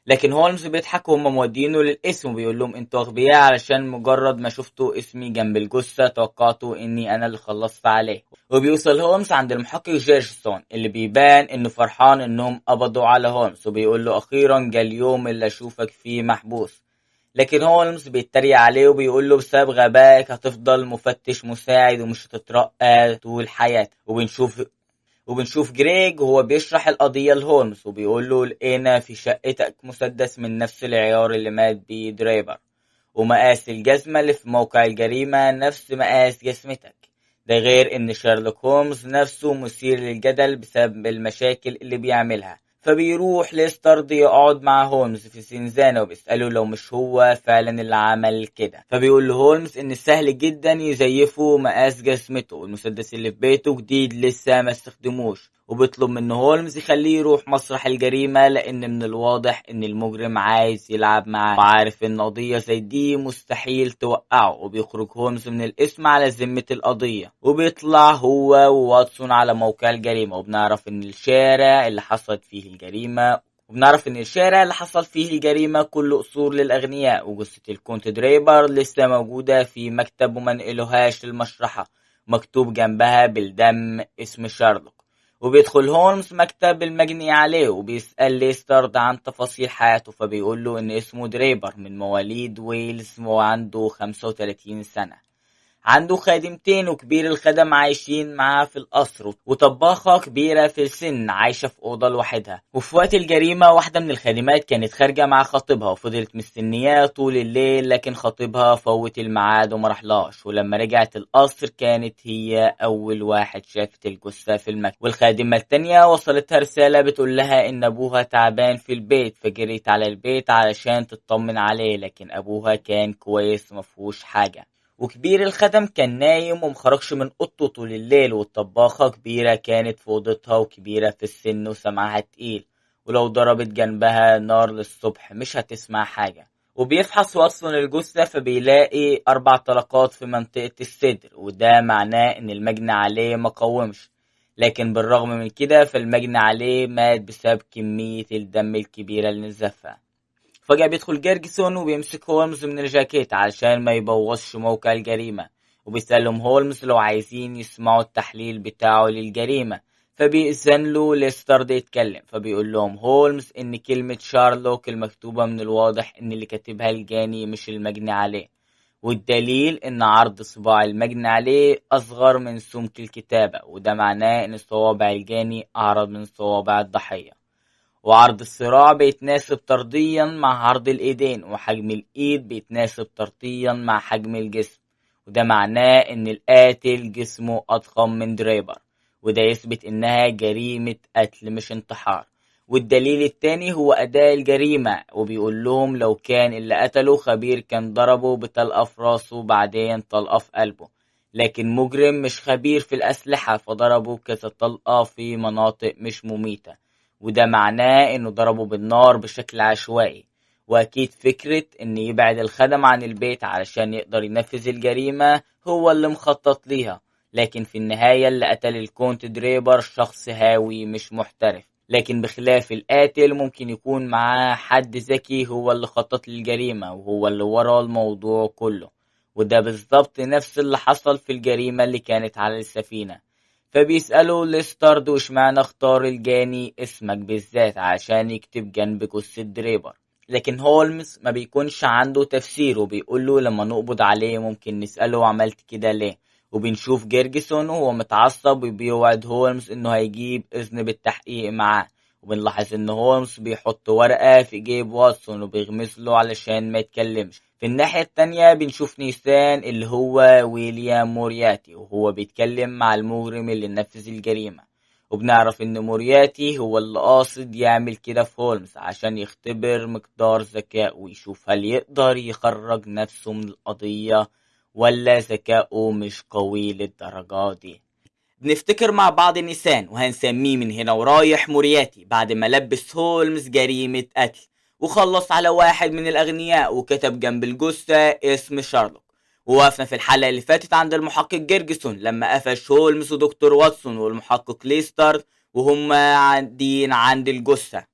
لكن هولمز بيضحك وهم مودينه للاسم وبيقول لهم انتوا اغبياء علشان مجرد ما شفتوا اسمي جنب الجثة توقعتوا اني انا اللي خلصت عليه. وبيوصل هولمز عند المحقق جيرسون اللي بيبان انه فرحان انهم قبضوا على هولمز، وبيقول له اخيرا جا اليوم اللي اشوفك فيه محبوس، لكن هولمز بيتريق عليه وبيقول له بسبب غبائك هتفضل مفتش مساعد ومش هتترقى طول حياتك. وبنشوف جريج وهو بيشرح القضية لهولمز وبيقول له لقينا في شقتك مسدس من نفس العيار اللي مات بيه دريبر، ومقاس الجزمة اللي في موقع الجريمة نفس مقاس جسمتك. ده غير ان شارلوك هولمز نفسه مثير للجدل بسبب المشاكل اللي بيعملها. فبيروح ليستارد يقعد مع هولمز في زنزانة وبيسأله لو مش هو فعلا اللي عمل كده، فبيقول له هولمز ان سهل جدا يزيفه مقاس جسمته والمسدس اللي في بيته جديد لسه ما استخدموش، وبيطلب منه هولمز يخليه يروح مسرح الجريمة لان من الواضح ان المجرم عايز يلعب معاه وعارف ان قضية زي دي مستحيل توقعه. وبيخرج هولمز من الاسم على ذمة القضية وبيطلع هو وواتسون على موقع الجريمة، وبنعرف ان الشارع اللي حصل فيه الجريمة كله قصور للأغنياء، وجثة الكونت دريبر لسه موجودة في مكتب وما نقلوهاش للمشرحة مكتوب جنبها بالدم اسم شارلوك. وبيدخل هولمز مكتب المجني عليه وبيسأل ليستارد عن تفاصيل حياته، فبيقول له ان اسمه دريبر من مواليد ويلز وعنده 35 سنة، عنده خادمتين وكبير الخدم عايشين معاه في القصر، وطباخة كبيرة في السن عايشة في أوضة لوحدها. وفي وقت الجريمة واحدة من الخادمات كانت خارجة مع خطيبها وفضلت مستنياه طول الليل، لكن خطيبها فوت الميعاد ومرحلاش، ولما رجعت القصر كانت هي أول واحد شافت الجثة في المكتب. والخادمة التانية وصلتها رسالة بتقول لها إن أبوها تعبان في البيت، فجريت على البيت علشان تطمن عليه، لكن أبوها كان كويس مفهوش حاجة. وكبير الخدم كان نايم ومخرجش من اوضته طول الليل، والطباخة كبيرة كانت في اوضتها وكبيرة في السن وسمعها تقيل، ولو ضربت جنبها نار للصبح مش هتسمع حاجة. وبيفحص واتسون الجثة فبيلاقي 4 طلقات في منطقة الصدر، وده معناه ان المجني عليه مقاومش، لكن بالرغم من كده فالمجني عليه مات بسبب كمية الدم الكبيرة اللي نزفها. فجأة بيدخل جيرجسون وبيمسك هولمز من الجاكيت علشان ما يبوظش موقع الجريمة، وبيسألهم هولمز لو عايزين يسمعوا التحليل بتاعه للجريمة، فبيأذن له ليستارد يتكلم. فبيقول لهم هولمز ان كلمة شارلوك المكتوبة من الواضح ان اللي كاتبها الجاني مش المجني عليه، والدليل ان عرض صباع المجني عليه اصغر من سمك الكتابة، وده معناه ان صوابع الجاني اعرض من صوابع الضحية. وعرض الصراع بيتناسب طرديا مع عرض الإيدين، وحجم الإيد بيتناسب طرديا مع حجم الجسم، وده معناه إن القاتل جسمه أضخم من دريبر، وده يثبت إنها جريمة قتل مش انتحار. والدليل التاني هو أداء الجريمة، وبيقول لهم لو كان اللي قتله خبير كان ضربه بطلقة في راسه بعدين طلقة في قلبه، لكن مجرم مش خبير في الأسلحة فضربه كذا طلقة في مناطق مش مميتة، وده معناه انه ضربه بالنار بشكل عشوائي. واكيد فكرة ان يبعد الخدم عن البيت علشان يقدر ينفذ الجريمة هو اللي مخطط ليها، لكن في النهاية اللي قتل الكونت دريبر شخص هاوي مش محترف، لكن بخلاف القاتل ممكن يكون معاه حد ذكي هو اللي خطط للجريمة وهو اللي ورا الموضوع كله. وده بالظبط نفس اللي حصل في الجريمة اللي كانت على السفينة. فبيسألوا ليستارد واشمعنى اختار الجاني اسمك بالذات عشان يكتب جنب جثة دريبر، لكن هولمز ما بيكونش عنده تفسير وبيقوله لما نقبض عليه ممكن نسأله عملت كده ليه. وبنشوف جيرجسون وهو متعصب وبيوعد هولمز انه هيجيب اذن بالتحقيق معاه، وبنلاحظ ان هولمز بيحط ورقة في جيب واتسون وبيغمز له علشان ما يتكلمش. في الناحية التانية بنشوف نيسان اللي هو ويليام مورياتي وهو بيتكلم مع المجرم اللي نفذ الجريمة، وبنعرف ان مورياتي هو اللي قاصد يعمل كده في هولمز عشان يختبر مقدار ذكائه ويشوف هل يقدر يخرج نفسه من القضية ولا ذكائه مش قوي للدرجة دي. بنفتكر مع بعض نيسان وهنسميه من هنا ورايح مورياتي بعد ما لبس هولمز جريمة قتل وخلص على واحد من الأغنياء وكتب جنب الجثة اسم شارلوك. ووقفنا في الحلقة اللي فاتت عند المحقق جيرجسون لما قفش هولمز ودكتور واتسون والمحقق ليستر وهم قاعدين عند الجثة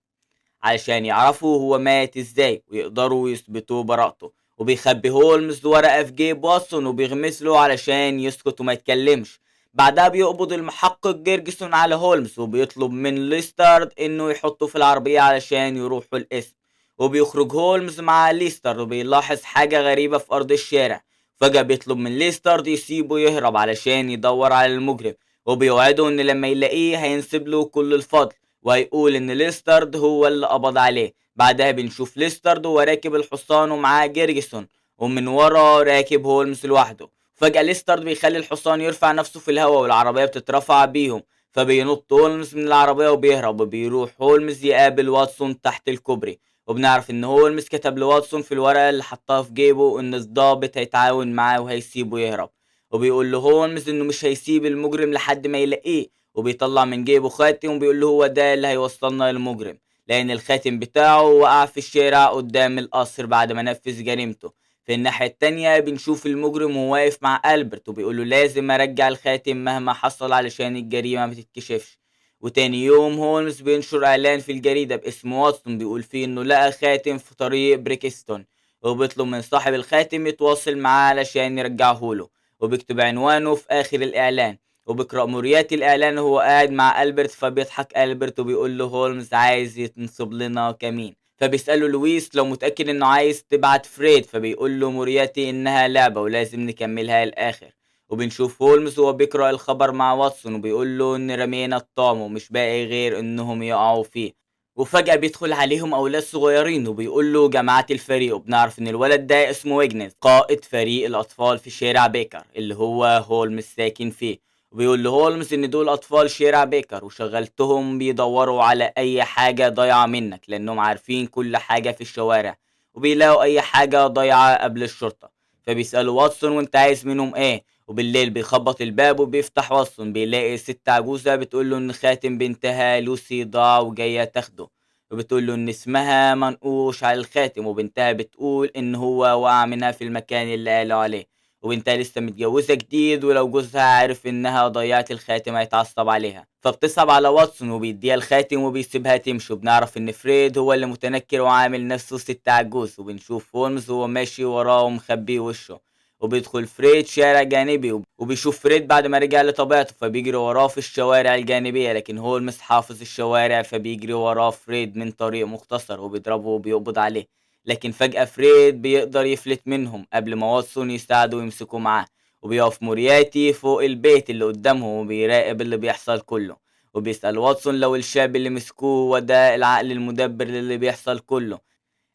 علشان يعرفوا هو مات ازاي ويقدروا يثبتوا براءته. وبيخبي هولمز ورقة في جيب واتسون وبيغمس له علشان يسكت وما يتكلمش. بعدها بيقبض المحقق جيرجسون على هولمز وبيطلب من ليستارد انه يحطه في العربية علشان يروحوا القسم. وبيخرج هولمز مع ليستارد وبيلاحظ حاجة غريبة في أرض الشارع. فجأة بيطلب من ليستارد يسيبه يهرب علشان يدور على المجرم، وبيوعده ان لما يلاقيه هينسب له كل الفضل وهيقول ان ليسترد هو اللي قبض عليه. بعدها بنشوف ليسترد وهو راكب الحصان ومعاه جيرجسون ومن ورا راكب هولمز لوحده. فجأة ليسترد بيخلي الحصان يرفع نفسه في الهواء والعربية بتترفع بيهم، فبينط هولمز من العربية وبيهرب وبيروح هولمز يقابل واتسون تحت الكوبري. وبنعرف ان هولمز كتب لواتسون في الورقة اللي حطها في جيبه ان الضابط هيتعاون معاه وهيسيبه يهرب، وبيقول له هولمز انه مش هيسيب المجرم لحد ما يلاقيه. وبيطلع من جيبه خاتم وبيقول له هو ده اللي هيوصلنا للمجرم، لان الخاتم بتاعه وقع في الشارع قدام القصر بعد ما نفذ جريمته. في الناحية التانية بنشوف المجرم وهو واقف مع ألبرت وبيقول له لازم ارجع الخاتم مهما حصل علشان الجريمة ما تتكشفش. وتاني يوم هولمز بينشر اعلان في الجريدة باسم واتسون بيقول فيه انه لقى خاتم في طريق بريكستون، وبيطلب من صاحب الخاتم يتواصل معاه علشان يرجعه له، وبيكتب عنوانه في اخر الاعلان. وبيقرأ مورياتي الإعلان وهو قاعد مع ألبرت، فبيضحك ألبرت وبيقول له هولمز عايز ينصب لنا كمين. فبيسأله لويس لو متأكد إنه عايز تبعت فريد، فبيقول له مورياتي إنها لعبة ولازم نكملها للآخر. وبنشوف هولمز وهو بيقرأ الخبر مع واتسون وبيقول له إن رمينا الطعم ومش باقي غير إنهم يقعوا فيه. وفجأة بيدخل عليهم أولاد صغيرين وبيقول له جماعة الفريق، وبنعرف إن الولد ده اسمه ويجنز قائد فريق الأطفال في شارع بيكر اللي هو هولمز ساكن فيه. وبيقول لهولمز ان دول اطفال شارع بيكر وشغلتهم بيدوروا على اي حاجة ضايعة منك لانهم عارفين كل حاجة في الشوارع وبيلاقوا اي حاجة ضايعة قبل الشرطة. فبيسألوا واتسون وانت عايز منهم ايه. وبالليل بيخبط الباب وبيفتح واتسون بيلاقي ست عجوزة بتقول له ان خاتم بنتها لوسي ضاع وجاية تاخده، وبتقول له ان اسمها منقوش على الخاتم، وبنتها بتقول ان هو وقع منها في المكان اللي قالوا عليه، وبنتها لسه متجوزة جديد ولو جوزها عارف انها ضيعت الخاتم هيتعصب عليها. فبتصعب على واتسون وبيديها الخاتم وبيسيبها تمشي. وبنعرف ان فريد هو اللي متنكر وعامل نفسه ست عجوز، وبنشوف هولمز وهو ماشي وراه ومخبي وشه. وبيدخل فريد شارع جانبي وبيشوف فريد بعد ما رجع لطبيعته فبيجري وراه في الشوارع الجانبية، لكن هولمز حافظ الشوارع فبيجري وراه فريد من طريق مختصر وبيضربه وبيقبض عليه. لكن فجأة فريد بيقدر يفلت منهم قبل ما واتسون يساعده ويمسكوا معاه. وبيقف مورياتي فوق البيت اللي قدامهم وبيراقب اللي بيحصل كله، وبيسأل واتسون لو الشاب اللي مسكوه هو ده العقل المدبر للي بيحصل كله.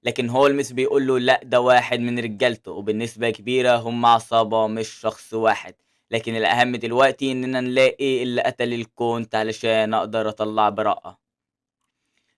لكن هولمز بيقول له لا ده واحد من رجالته وبالنسبة كبيرة هم عصابة مش شخص واحد، لكن الأهم دلوقتي إننا نلاقي اللي قتل الكونت علشان أقدر أطلع براءة.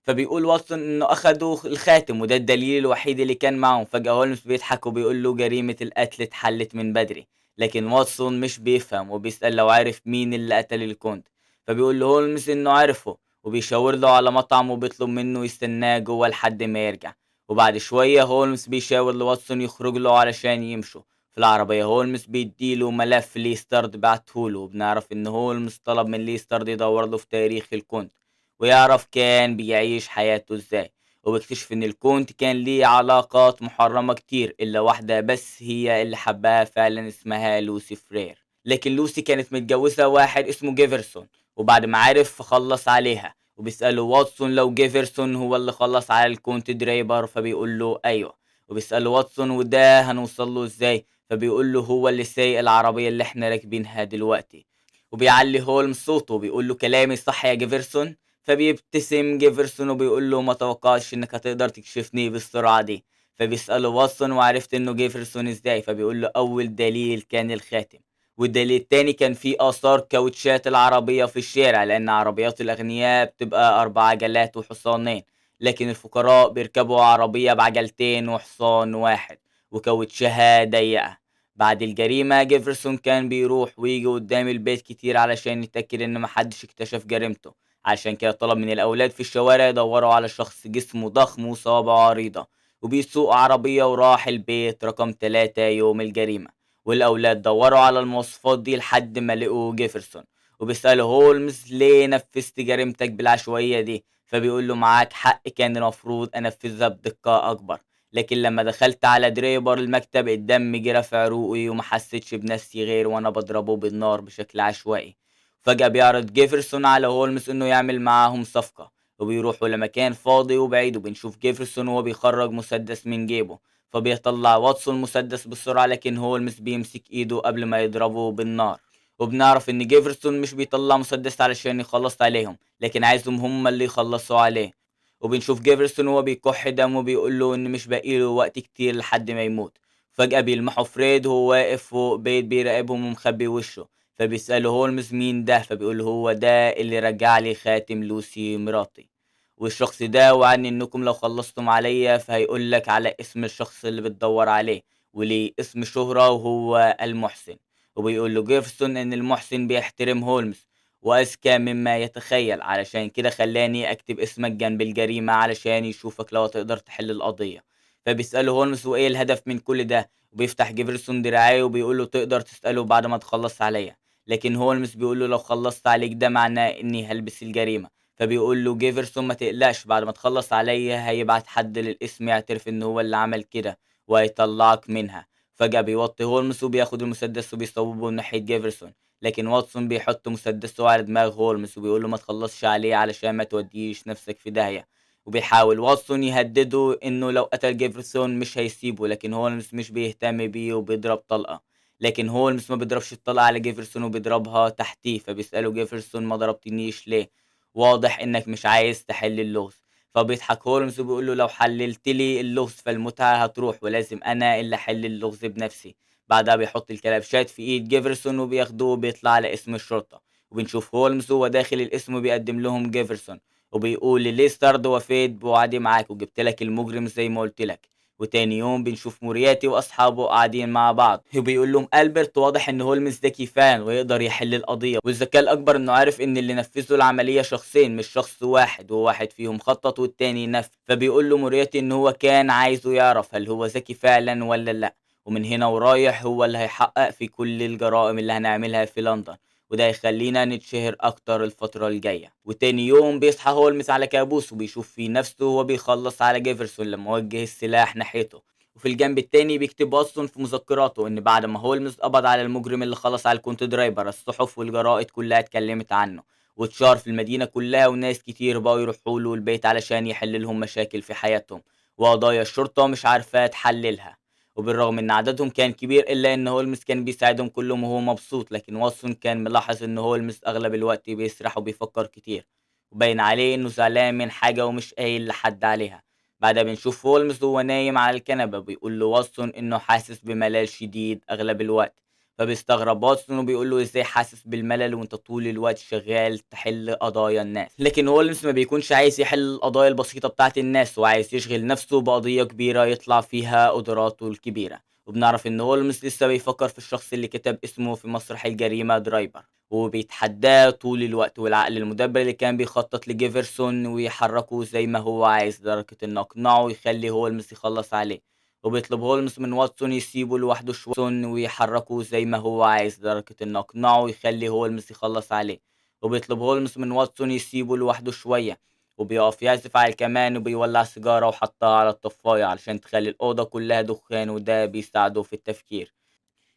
فبيقول واتسون انه اخدوا الخاتم وده الدليل الوحيد اللي كان معهم. فجأة هولمز بيضحك وبيقول له جريمة القتل اتحلت من بدري، لكن واتسون مش بيفهم وبيسأل لو عارف مين اللي قتل الكونت. فبيقول له هولمز انه عارفه وبيشاور له على مطعم وبيطلب منه يستناه جوه لحد ما يرجع. وبعد شوية هولمز بيشاور لواتسون يخرج له علشان يمشوا. في العربية هولمز بيديله ملف ليستارد بعتهوله، وبنعرف ان هولمز طلب من ليستارد يدور له في تاريخ الكونت ويعرف كان بيعيش حياته ازاي. وبيكتشف ان الكونت كان ليه علاقات محرمة كتير الا واحدة بس هي اللي حبها فعلا اسمها لوسي فرير، لكن لوسي كانت متجوزة واحد اسمه جيفرسون. وبعد ما عرف فخلص عليها. وبيسأله واتسون لو جيفرسون هو اللي خلص على الكونت دريبر، فبيقول له ايوه. وبيسأله واتسون وده هنوصل له ازاي، فبيقول له هو اللي سايق العربية اللي احنا راكبينها دلوقتي. وبيعلي هولمز صوته وبيقول له كلامي صح يا جيفرسون، فبيبتسم جيفرسون وبيقول له ما توقعتش انك هتقدر تكشفني بالسرعة دي. فبيسأله واتسون وعرفت انه جيفرسون ازاي، فبيقول له اول دليل كان الخاتم، والدليل التاني كان فيه آثار كاوتشات العربية في الشارع، لأن عربيات الأغنياء بتبقى 4 عجلات وحصانين، لكن الفقراء بيركبوا عربية بعجلتين وحصان واحد وكاوتشها ضيقة. بعد الجريمة جيفرسون كان بيروح ويجي قدام البيت كتير علشان يتأكد إن محدش اكتشف جريمته، عشان كده طلب من الأولاد في الشوارع يدوروا على شخص جسمه ضخم وصوابعه عريضة وبيسوق عربية، وراح البيت رقم 3 يوم الجريمة. والأولاد دوروا على المواصفات دي لحد ما لقوا جيفرسون، وبيسأله هولمز ليه نفذت جريمتك بالعشوائية دي، فبيقول له معاك حق، كان المفروض أنفذها بدقة أكبر، لكن لما دخلت على دريبر المكتب الدم جرى في عروقي وما حسيتش بنفسي غير وانا بضربه بالنار بشكل عشوائي. فجأة بيعرض جيفرسون على هولمز انه يعمل معاهم صفقة، وبيروحوا لمكان فاضي وبعيد، وبنشوف جيفرسون وهو بيخرج مسدس من جيبه، فبيطلع واتسون مسدس بسرعة، لكن هولمز بيمسك ايده قبل ما يضربه بالنار. وبنعرف ان جيفرسون مش بيطلع مسدس علشان يخلص عليهم، لكن عايزهم هم اللي يخلصوا عليه. وبنشوف جيفرسون وهو بيكح دم وبيقول له ان مش باقي له وقت كتير لحد ما يموت. فجأة بيلمحوا فريد وهو واقف فوق بيت بيراقبهم ومخبي وشه، فبيسأله هولمز مين ده، فبيقول هو ده اللي رجع لي خاتم لوسي مراتي، والشخص ده وعدني انكم لو خلصتم عليا فهيقول لك على اسم الشخص اللي بتدور عليه، وليه اسم شهرة وهو المحسن. وبيقول له جيفرسون ان المحسن بيحترم هولمز وأذكى مما يتخيل، علشان كده خلاني أكتب اسمك جنب الجريمة علشان يشوفك لو تقدر تحل القضية. فبيسأله هولمز وإيه الهدف من كل ده، وبيفتح جيفرسون دراعيه وبيقول له تقدر تسأله بعد ما تخلص عليا، لكن هولمز بيقول له لو خلصت عليك ده معناه إني هلبس الجريمة. فبيقول له جيفرسون ما تقلقش، بعد ما تخلص عليا هيبعت حد للاسم يعترف إن هو اللي عمل كده وهيطلعك منها. فجأة بيوطي هولمز وبياخد المسدس وبيصوبه ناحية جيفرسون، لكن واتسون بيحط مسدسه على دماغ هولمز وبيقول له ما تخلصش عليه علشان ما توديش نفسك في داهية. وبيحاول واتسون يهدده انه لو قتل جيفرسون مش هيسيبه، لكن هولمز مش بيهتم بيه وبيضرب طلقة، لكن هولمز ما بيضربش الطلقة على جيفرسون وبيضربها تحتيه. فبيسأله جيفرسون ما ضربتنيش ليه، واضح انك مش عايز تحل اللغز. فبيضحك هولمز وبيقول له لو حللت لي اللغز فالمتعة هتروح ولازم انا اللي احل اللغز بنفسي. بعدها بيحط الكلبشات في ايد جيفرسون وبياخدوه وبيطلع على اسم الشرطة، وبنشوف هولمز وهو داخل الاسم وبيقدم لهم جيفرسون وبيقول لليستارد وفيت بوعدي معاك وجبت لك المجرم زي ما قلت لك. وتاني يوم بنشوف مورياتي واصحابه قاعدين مع بعض وبيقول لهم البرت واضح ان هولمز ذكي فعلا ويقدر يحل القضيه، والذكاء الاكبر انه عارف ان اللي نفذوا العمليه شخصين مش شخص واحد، وواحد فيهم خطط والتاني نفذ. فبيقول له مورياتي ان هو كان عايزه يعرف هل هو ذكي فعلا ولا لا، ومن هنا ورايح هو اللي هيحقق في كل الجرائم اللي هنعملها في لندن، وده هيخلينا نتشهر اكتر الفترة الجاية. وتاني يوم بيصحى هولمز على كابوس وبيشوف فيه نفسه وهو بيخلص على جيفرسون لما وجه السلاح ناحيته. وفي الجنب التاني بيكتب واتسون في مذكراته ان بعد ما هولمز قبض على المجرم اللي خلص على الكونت درايفر الصحف والجرائد كلها اتكلمت عنه واتشهر في المدينة كلها، وناس كتير بقوا يروحوا له البيت علشان يحل لهم مشاكل في حياتهم وقضايا الشرطة مش عارفة تحللها. وبالرغم ان عددهم كان كبير الا ان هولمز كان بيساعدهم كلهم وهو مبسوط، لكن واتسون كان ملاحظ ان هولمز اغلب الوقت بيسرح وبيفكر كتير وباين عليه انه زعلان من حاجة ومش قايل لحد عليها. بعدها بنشوف هولمز وهو نايم على الكنبة بيقول له واتسون انه حاسس بملل شديد اغلب الوقت، فبيستغرب واتسون وبيقول له ازاي حاسس بالملل وانت طول الوقت شغال تحل قضايا الناس، لكن هولمز ما بيكونش عايز يحل القضايا البسيطة بتاعت الناس وعايز يشغل نفسه بقضية كبيرة يطلع فيها قدراته الكبيرة. وبنعرف ان هولمز لسه بيفكر في الشخص اللي كتب اسمه في مسرح الجريمة درايفر وبيتحداه طول الوقت، والعقل المدبر اللي كان بيخطط لجيفرسون ويحركه زي ما هو عايز لدرجة انه اقنعه يخلي هولمز يخلص عليه. وبيطلب هولمز من واتسون يسيبه لوحده شوية ويحركه زي ما هو عايز لدرجة انه اقنعه يخلي هولمز يخلص عليه. وبيطلب هولمز من واتسون يسيبه لوحده شوية، وبيقف يعزف على الكمان وبيولع سيجارة وحطها على الطفاية علشان تخلي الأوضة كلها دخان، وده بيساعده في التفكير.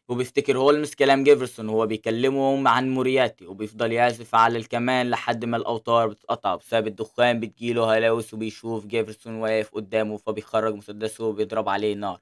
وبيفتكر هولمز كلام جيفرسون وهو بيكلمهم عن مورياتي وبيفضل يعزف على الكمان لحد ما الأوتار بتتقطع بسبب الدخان، بتجيله هلاوس وبيشوف جيفرسون واقف قدامه فبيخرج مسدسه وبيضرب عليه نار.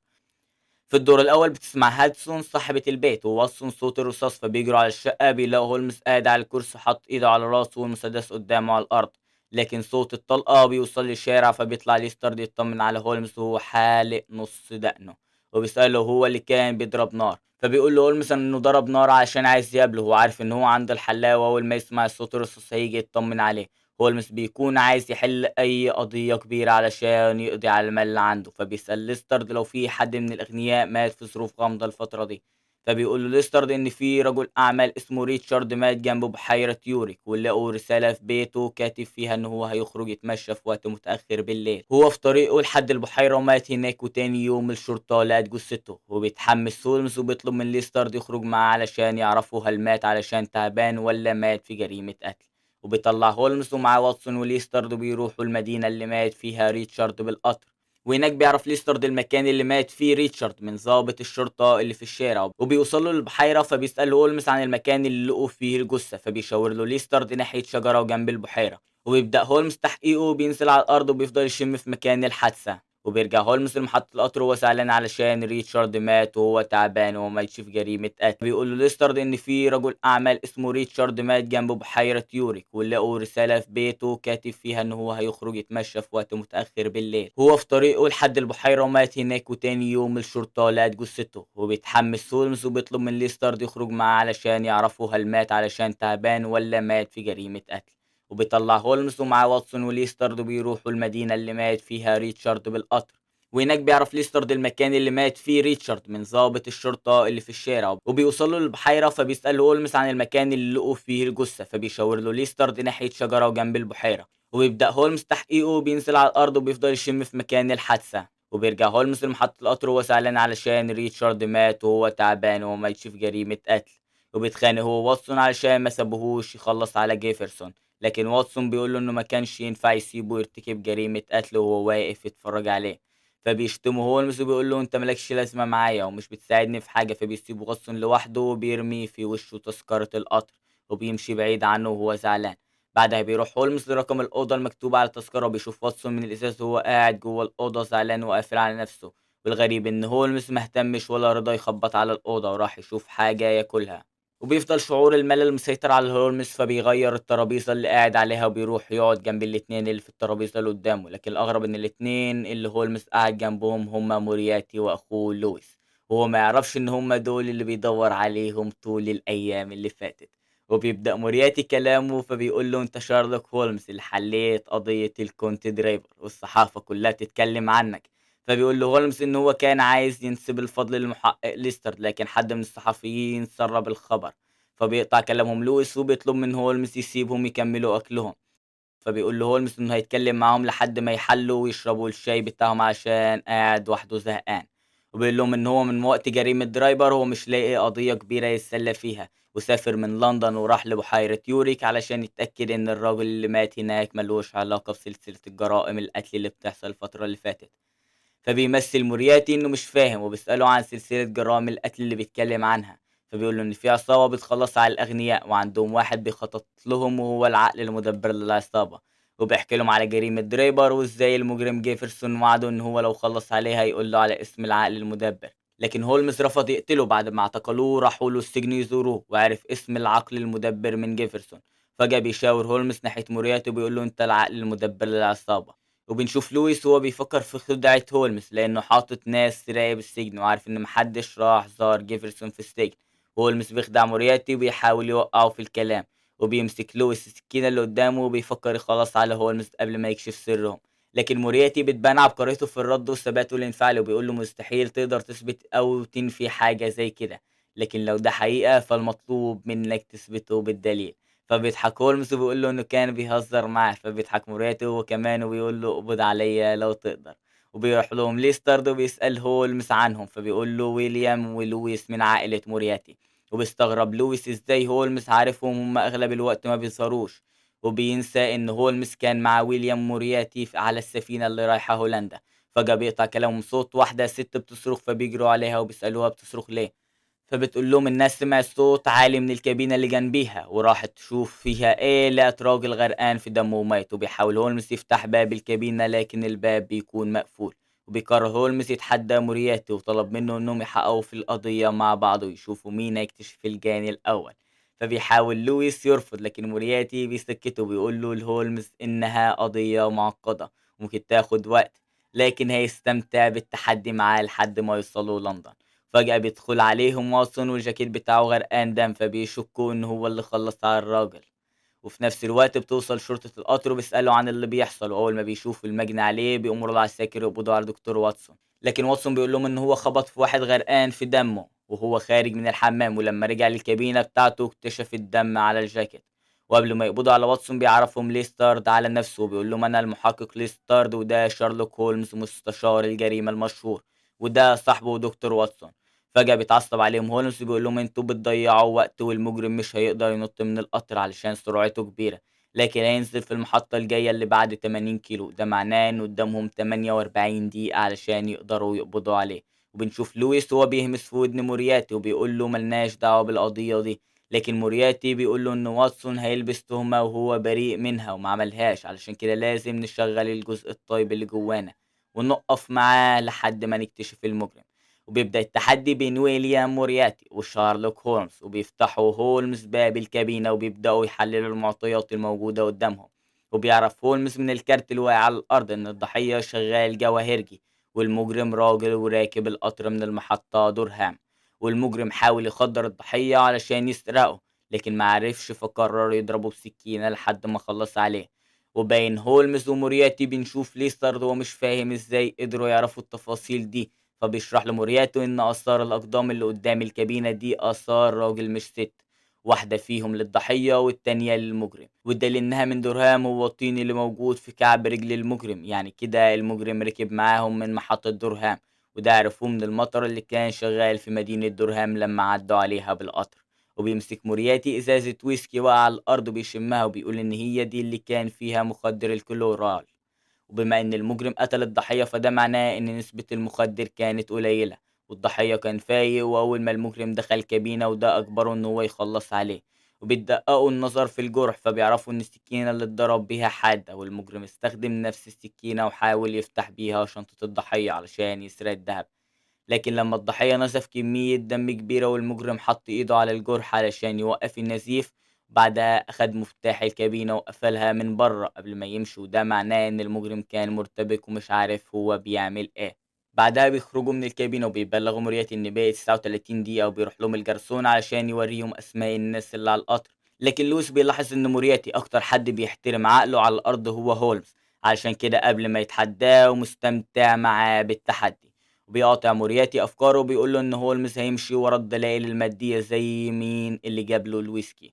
في الدور الأول بتسمع هادسون صاحبة البيت وواتسون صوت الرصاص، فبيجروا على الشقة بيلاقوا هولمز قاعد على الكرسي حاطط ايده على راسه والمسدس قدامه على الأرض. لكن صوت الطلقة بيوصل للشارع، فبيطلع ليسترد يطمن على هولمز وهو حالق نص دقنه، وبيسأله هو اللي كان بيضرب نار. فبيقول له هولمز انه ضرب نار عشان عايز يقابله، هو عارف ان هو عند الحلاق، واول ما يسمع الصوت الرصاص هيجي يطمن عليه. هولمز بيكون عايز يحل اي قضية كبيرة علشان يقضي على المال اللي عنده، فبيسأل ليسترد لو في حد من الاغنياء مات في ظروف غامضة الفترة دي. فبيقول له ليسترد ان في رجل اعمال اسمه ريتشارد مات جنب بحيرة يوريك، ولقوا رسالة في بيته كاتب فيها ان هو هيخرج يتمشى في وقت متأخر بالليل، هو في طريقه لحد البحيرة ومات هناك. وتاني يوم الشرطة لقت جثته، وبيتحمس هولمز وبيطلب من ليسترد يخرج معاه علشان يعرفوا هل مات علشان تعبان ولا مات في جريمة قتل. وبيطلع هولمز ومعاه واتسون وليسترد وبيروحوا المدينة اللي مات فيها ريتشارد بالقطر. وهناك بيعرف ليسترد المكان اللي مات فيه ريتشارد من ضابط الشرطة اللي في الشارع، وبيوصلوا للبحيرة. فبيسأل هولمز عن المكان اللي لقوا فيه الجثة، فبيشاور له ليسترد ناحية شجرة وجنب البحيرة. وبيبدأ هولمز تحقيقه وبينزل على الأرض وبيفضل يشم في مكان الحادثة. وبيرجع هولمز لمحطة القطر وهو زعلان علشان ريتشارد مات وهو تعبان وهو ماتش في جريمة قتل. بيقول له ليسترد إن في رجل أعمال اسمه ريتشارد مات جنب بحيرة يوريك، ولقوا رسالة في بيته كاتب فيها إن هو هيخرج يتمشى في وقت متأخر بالليل، هو في طريقه لحد البحيرة ومات هناك. وتاني يوم الشرطة لقت جثته، وبيتحمس هولمز وبيطلب من ليسترد يخرج معاه علشان يعرفوا هل مات علشان تعبان ولا مات في جريمة قتل. وبيطلع هولمز ومعاه واتسون وليسترد وبيروحوا المدينة اللي مات فيها ريتشارد بالقطر. وهناك بيعرف ليسترد المكان اللي مات فيه ريتشارد من ضابط الشرطة اللي في الشارع، وبيوصلوا للبحيرة. فبيسأل هولمز عن المكان اللي لقوا فيه الجثة، فبيشاور له ليسترد ناحية شجرة وجنب البحيرة. وبيبدأ هولمز تحقيقه وبينزل على الأرض وبيفضل يشم في مكان الحادثة. وبيرجع هولمز لمحطة القطر وهو زعلان علشان ريتشارد مات وهو تعبان وهو ماتش في جريمة قتل. وبيتخانق هو واتسون علشان ما سابوهوش يخلص على جيفرسون، لكن واتسون بيقول له انه ما كانش ينفع يسيبه يرتكب جريمة قتل وهو واقف يتفرج عليه. فبيشتمه هولمز وبيقول له انت مالكش لازمة معايا ومش بتساعدني في حاجة. فبيسيب واتسون لوحده وبيرمي في وشه تذكرة القطر، وبيمشي بعيد عنه وهو زعلان. بعدها بيروح هولمز لرقم الأوضة المكتوب على التذكرة، وبيشوف واتسون من الإزاز وهو قاعد جوه الأوضة زعلان وقافل على نفسه. والغريب إن هولمز مهتمش ولا رضى يخبط على الأوضة، وراح يشوف حاجة ياكلها. وبيفضل شعور الملل مسيطر على هولمز، فبيغير الترابيزة اللي قاعد عليها وبيروح يقعد جنب الاتنين اللي في الترابيزة اللي قدامه. لكن الأغرب إن الاتنين اللي هولمز قاعد جنبهم هما مورياتي وأخوه لويس، وهو ما يعرفش إن هما دول اللي بيدور عليهم طول الأيام اللي فاتت. وبيبدأ مورياتي كلامه فبيقول له انت شارلوك هولمز اللي حليت قضية الكونت درايفر والصحافة كلها تتكلم عنك. فبيقول له هولمز ان هو كان عايز ينسب الفضل للمحقق ليستر، لكن حد من الصحفيين سرب الخبر. فبيقطع كلامهم لويس وبيطلب من هولمز يسيبهم يكملوا اكلهم. فبيقول له هولمز إنه هيتكلم معاهم لحد ما يحلّوا ويشربوا الشاي بتاعهم عشان قاعد وحده زهقان. وبيقول لهم إن هو من وقت جريمة درايفر هو مش لاقي قضية كبيرة يتسلى فيها، وسافر من لندن وراح لبحيرة يوريك علشان يتأكد إن الراجل اللي مات هناك ما لوش علاقة بسلسلة الجرائم القتل اللي بتحصل الفترة اللي فاتت. فبيمثل مورياتي إنه مش فاهم وبيسأله عن سلسلة جرائم القتل اللي بيتكلم عنها. فبيقول له إن في عصابة بتخلص على الأغنياء وعندهم واحد بيخطط لهم وهو العقل المدبر للعصابة. وبيحكي لهم على جريمة دريبر وإزاي المجرم جيفرسون وعده إن هو لو خلص عليها يقول له على اسم العقل المدبر. لكن هولمز رفض يقتله بعد ما اعتقلوه وراحوا له السجن يزوروه، وعرف اسم العقل المدبر من جيفرسون. فجأة بيشاور هولمز ناحية مورياتي وبيقول له أنت العقل المدبر للعصابة. وبنشوف لويس وهو بيفكر في خدعة هولمز لأنه حاطط ناس تراقب السجن وعارف إن محدش راح زار جيفرسون في السجن. هولمز بيخدع مورياتي وبيحاول يوقعه في الكلام، وبيمسك لويس السكينة اللي قدامه وبيفكر يخلص على هولمز قبل ما يكشف سرهم. لكن مورياتي بتبان عبقريته في الرد وثباته الانفعالي، وبيقول له مستحيل تقدر تثبت أو تنفي حاجة زي كده، لكن لو ده حقيقة فالمطلوب منك تثبته بالدليل. فبيضحك هولمز وبيقول له إنه كان بيهزر معاه، فبيضحك موريتي هو كمان وبيقول له اقبض عليا لو تقدر. وبيروح لهم ليسترد وبيسأل هولمز عنهم، فبيقول له ويليام ولويس من عائلة مورياتي. وبيستغرب لويس ازاي هولمز عارفهم، هم اغلب الوقت ما بيظهروش. وبينسى ان هولمز كان مع ويليام مورياتي على السفينة اللي رايحة هولندا. فجأة بيقطع كلامهم صوت واحدة ست بتصرخ، فبيجروا عليها وبيسألوها بتصرخ ليه. فبتقول لهم الناس سمعت صوت عالي من الكابينة اللي جنبيها وراحت تشوف فيها ايه، لقت راجل غرقان في دمه وميت. وبيحاول هولمز يفتح باب الكابينة لكن الباب بيكون مقفول. وبيقرر هولمز يتحدى مورياتي وطلب منه انهم يحققوا في القضية مع بعض ويشوفوا مين هيكتشف الجاني الاول. فبيحاول لويس يرفض، لكن مورياتي بيسكته وبيقول له لهولمز إنها قضية معقدة وممكن تاخد وقت، لكن هيستمتع بالتحدي معاه لحد ما يوصلوا لندن. فجأة بيدخل عليهم واتسون والجاكيت بتاعه غرقان دم، فبيشكوا إن هو اللي خلص على الراجل. وفي نفس الوقت بتوصل شرطة القطر وبيسألوا عن اللي بيحصل، وأول ما بيشوفوا المجني عليه بيأمروا العساكر يقبضوا على دكتور واتسون. لكن واتسون بيقول لهم إن هو خبط في واحد غرقان في دمه وهو خارج من الحمام، ولما رجع للكابينة بتاعته اكتشف الدم على الجاكيت. وقبل ما يقبضوا على واتسون بيعرفهم ليستارد على نفسه وبيقول لهم أنا المحقق ليستارد، وده شارلوك هولمز مستشار الجريمة المشهور، وده صاحبه دكتور واتسون. فجأة بيتعصب عليهم هولمز وبيقول لهم انتوا بتضيعوا وقت، والمجرم مش هيقدر ينط من القطر علشان سرعته كبيرة، لكن هينزل في المحطة الجاية اللي بعد 80 كيلو. ده معناه ان قدامهم 48 دقيقة علشان يقدروا يقبضوا عليه. وبنشوف لويس وهو بيهمس في ودن مورياتي وبيقول له ملناش دعوة بالقضية دي، لكن مورياتي بيقول له ان واتسون هيلبس تهمة وهو بريء منها وما عملهاش، علشان كده لازم نشغل الجزء الطيب اللي جوانا ونقف معاه لحد ما نكتشف المجرم. وبيبدأ التحدي بين ويليام مورياتي وشارلوك هولمز، وبيفتحوا هولمز باب الكابينة وبيبدأوا يحللوا المعطيات الموجودة قدامهم. وبيعرف هولمز من الكارت اللي واقع على الأرض إن الضحية شغال جواهرجي، والمجرم راجل وراكب القطر من المحطة دورهام. والمجرم حاول يخدر الضحية علشان يسرقه، لكن معرفش فقرر يضربه بسكينة لحد ما خلص عليه. وبين هولمز ومورياتي بنشوف ليستر هو مش فاهم ازاي قدروا يعرفوا التفاصيل دي، فبيشرح لمورياتو إن آثار الأقدام اللي قدام الكابينة دي آثار راجل مش ست، واحدة فيهم للضحية والتانية للمجرم، والدليل إنها من درهام هو الطين اللي موجود في كعب رجل المجرم. يعني كده المجرم ركب معاهم من محطة درهام، وده عرفوه من المطر اللي كان شغال في مدينة درهام لما عدوا عليها بالقطر. وبيمسك مورياتي إزازة ويسكي واقعة على الأرض وبيشمها وبيقول إن هي دي اللي كان فيها مخدر الكلورال. وبما إن المجرم قتل الضحية فده معناه إن نسبة المخدر كانت قليلة، والضحية كان فايق. وأول ما المجرم دخل كابينة وده أجبره إن هو يخلص عليه، وبيدققوا النظر في الجرح فبيعرفوا إن السكينة اللي اتضرب بيها حادة، والمجرم استخدم نفس السكينة وحاول يفتح بيها شنطة الضحية علشان يسرق الدهب. لكن لما الضحية نزف كمية دم كبيرة والمجرم حط ايده على الجرح علشان يوقف النزيف، بعدها أخد مفتاح الكابينة وقفلها من بره قبل ما يمشي، وده معناه إن المجرم كان مرتبك ومش عارف هو بيعمل ايه. بعدها بيخرجوا من الكابينة وبيبلغوا مورياتي إن باقي 39 دقيقة، وبيروح لهم الجرسون علشان يوريهم أسماء الناس اللي على القطر. لكن لويس بيلاحظ إن مورياتي أكتر حد بيحترم عقله على الأرض هو هولمز، علشان كده قبل ما يتحداه ومستمتع معاه بالتحدي. وبيقاطع مورياتي أفكاره وبيقول له إن هولمز هيمشي ورا الدلائل المادية زي مين اللي جاب له الويسكي،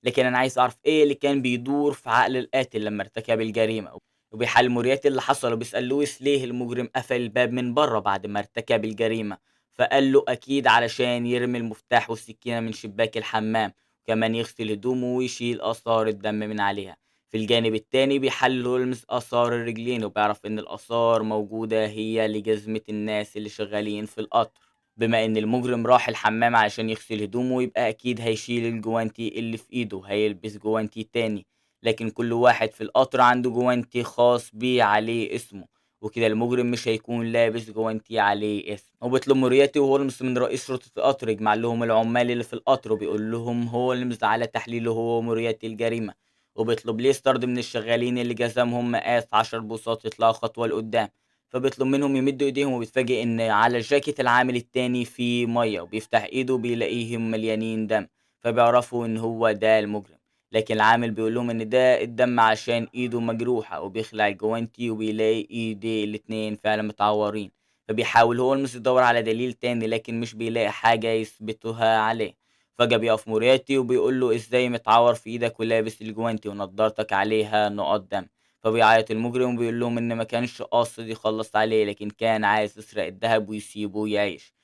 لكن أنا عايز أعرف إيه اللي كان بيدور في عقل القاتل لما ارتكب الجريمة. وبيحل مورياتي اللي حصل وبيسأل لويس ليه المجرم قفل الباب من بره بعد ما ارتكب الجريمة، فقال له أكيد علشان يرمي المفتاح والسكينة من شباك الحمام، وكمان يغسل هدومه ويشيل آثار الدم من عليها. في الجانب التاني بيحلل هولمز آثار الرجلين وبيعرف إن الآثار موجودة هي لجزمة الناس اللي شغالين في القطر. بما إن المجرم راح الحمام علشان يغسل هدومه يبقى أكيد هيشيل الجوانتي اللي في إيده، هيلبس جوانتي تاني، لكن كل واحد في القطر عنده جوانتي خاص بيه عليه اسمه، وكده المجرم مش هيكون لابس جوانتي عليه اسم. وبيطلب مورياتي وهولمز من رئيس شرطة القطر يجمع لهم العمال اللي في القطر، وبيقول لهم هولمز على تحليله هو ومورياتي الجريمة. وبيطلب ليسترد من الشغالين اللي جزمهم مقاس 10 بوصات يطلعوا خطوة لقدام، فبيطلب منهم يمدوا ايديهم وبيتفاجئ ان على الجاكيت العامل التاني فيه ميه، وبيفتح ايده بيلاقيهم مليانين دم، فبيعرفوا ان هو ده المجرم. لكن العامل بيقول لهم ان ده الدم عشان ايده مجروحة، وبيخلع الجوانتي وبيلاقي ايديه الاتنين فعلا متعورين. فبيحاول هولمز يدور على دليل تاني لكن مش بيلاقي حاجة يثبتها عليه. فجأة بيقف مورياتي وبيقول له ازاي متعور في ايدك ولابس الجوانتي ونضارتك عليها نقط دم. فبيعيط المجرم وبيقول لهم إن ما كانش قاصد يخلص عليه، لكن كان عايز يسرق الدهب ويسيبه يعيش.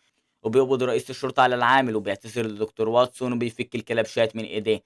وبيقبض رئيس الشرطة على العامل وبيعتذر لدكتور واتسون وبيفك الكلبشات من إيديه.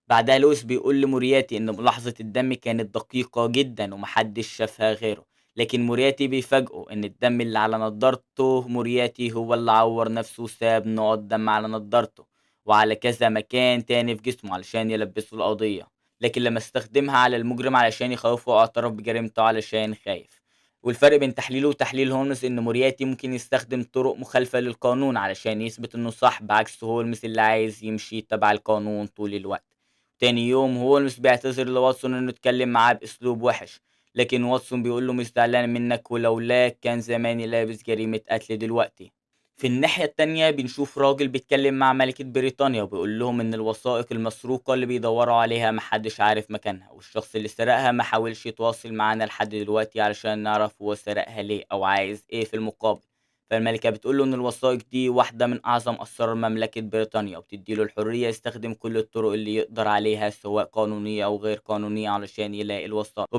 بعدها لويس بيقول لمورياتي إن ملاحظة الدم كانت دقيقة جدا ومحدش شافها غيره، لكن مورياتي بيفاجئه إن الدم اللي على نضارته مورياتي هو اللي عور نفسه وساب نقط دم على نضارته وعلى كذا مكان تاني في جسمه علشان يلبسه القضية، لكن لما استخدمها على المجرم علشان يخوفه اعترف بجريمته علشان خايف. والفرق بين تحليله وتحليل هولمز إن مورياتي ممكن يستخدم طرق مخالفة للقانون علشان يثبت إنه صح، بعكس هولمز اللي عايز يمشي تبع القانون طول الوقت. تاني يوم هولمز بيعتذر لواتسون إنه اتكلم معاه بأسلوب وحش، لكن واتسون بيقول له مش زعلان منك، ولولاك كان زماني لابس جريمة قتل دلوقتي. في الناحية التانية بنشوف راجل بيتكلم مع ملكة بريطانيا وبيقول لهم إن الوثائق المسروقة اللي بيدوروا عليها محدش عارف مكانها، والشخص اللي سرقها ما حاولش يتواصل معانا لحد دلوقتي علشان نعرف هو سرقها ليه أو عايز إيه في المقابل. فالملكة بتقول له إن الوثائق دي واحدة من أعظم أسرار مملكة بريطانيا، وبتديله الحرية يستخدم كل الطرق اللي يقدر عليها سواء قانونية أو غير قانونية علشان يلاقي الوثائق.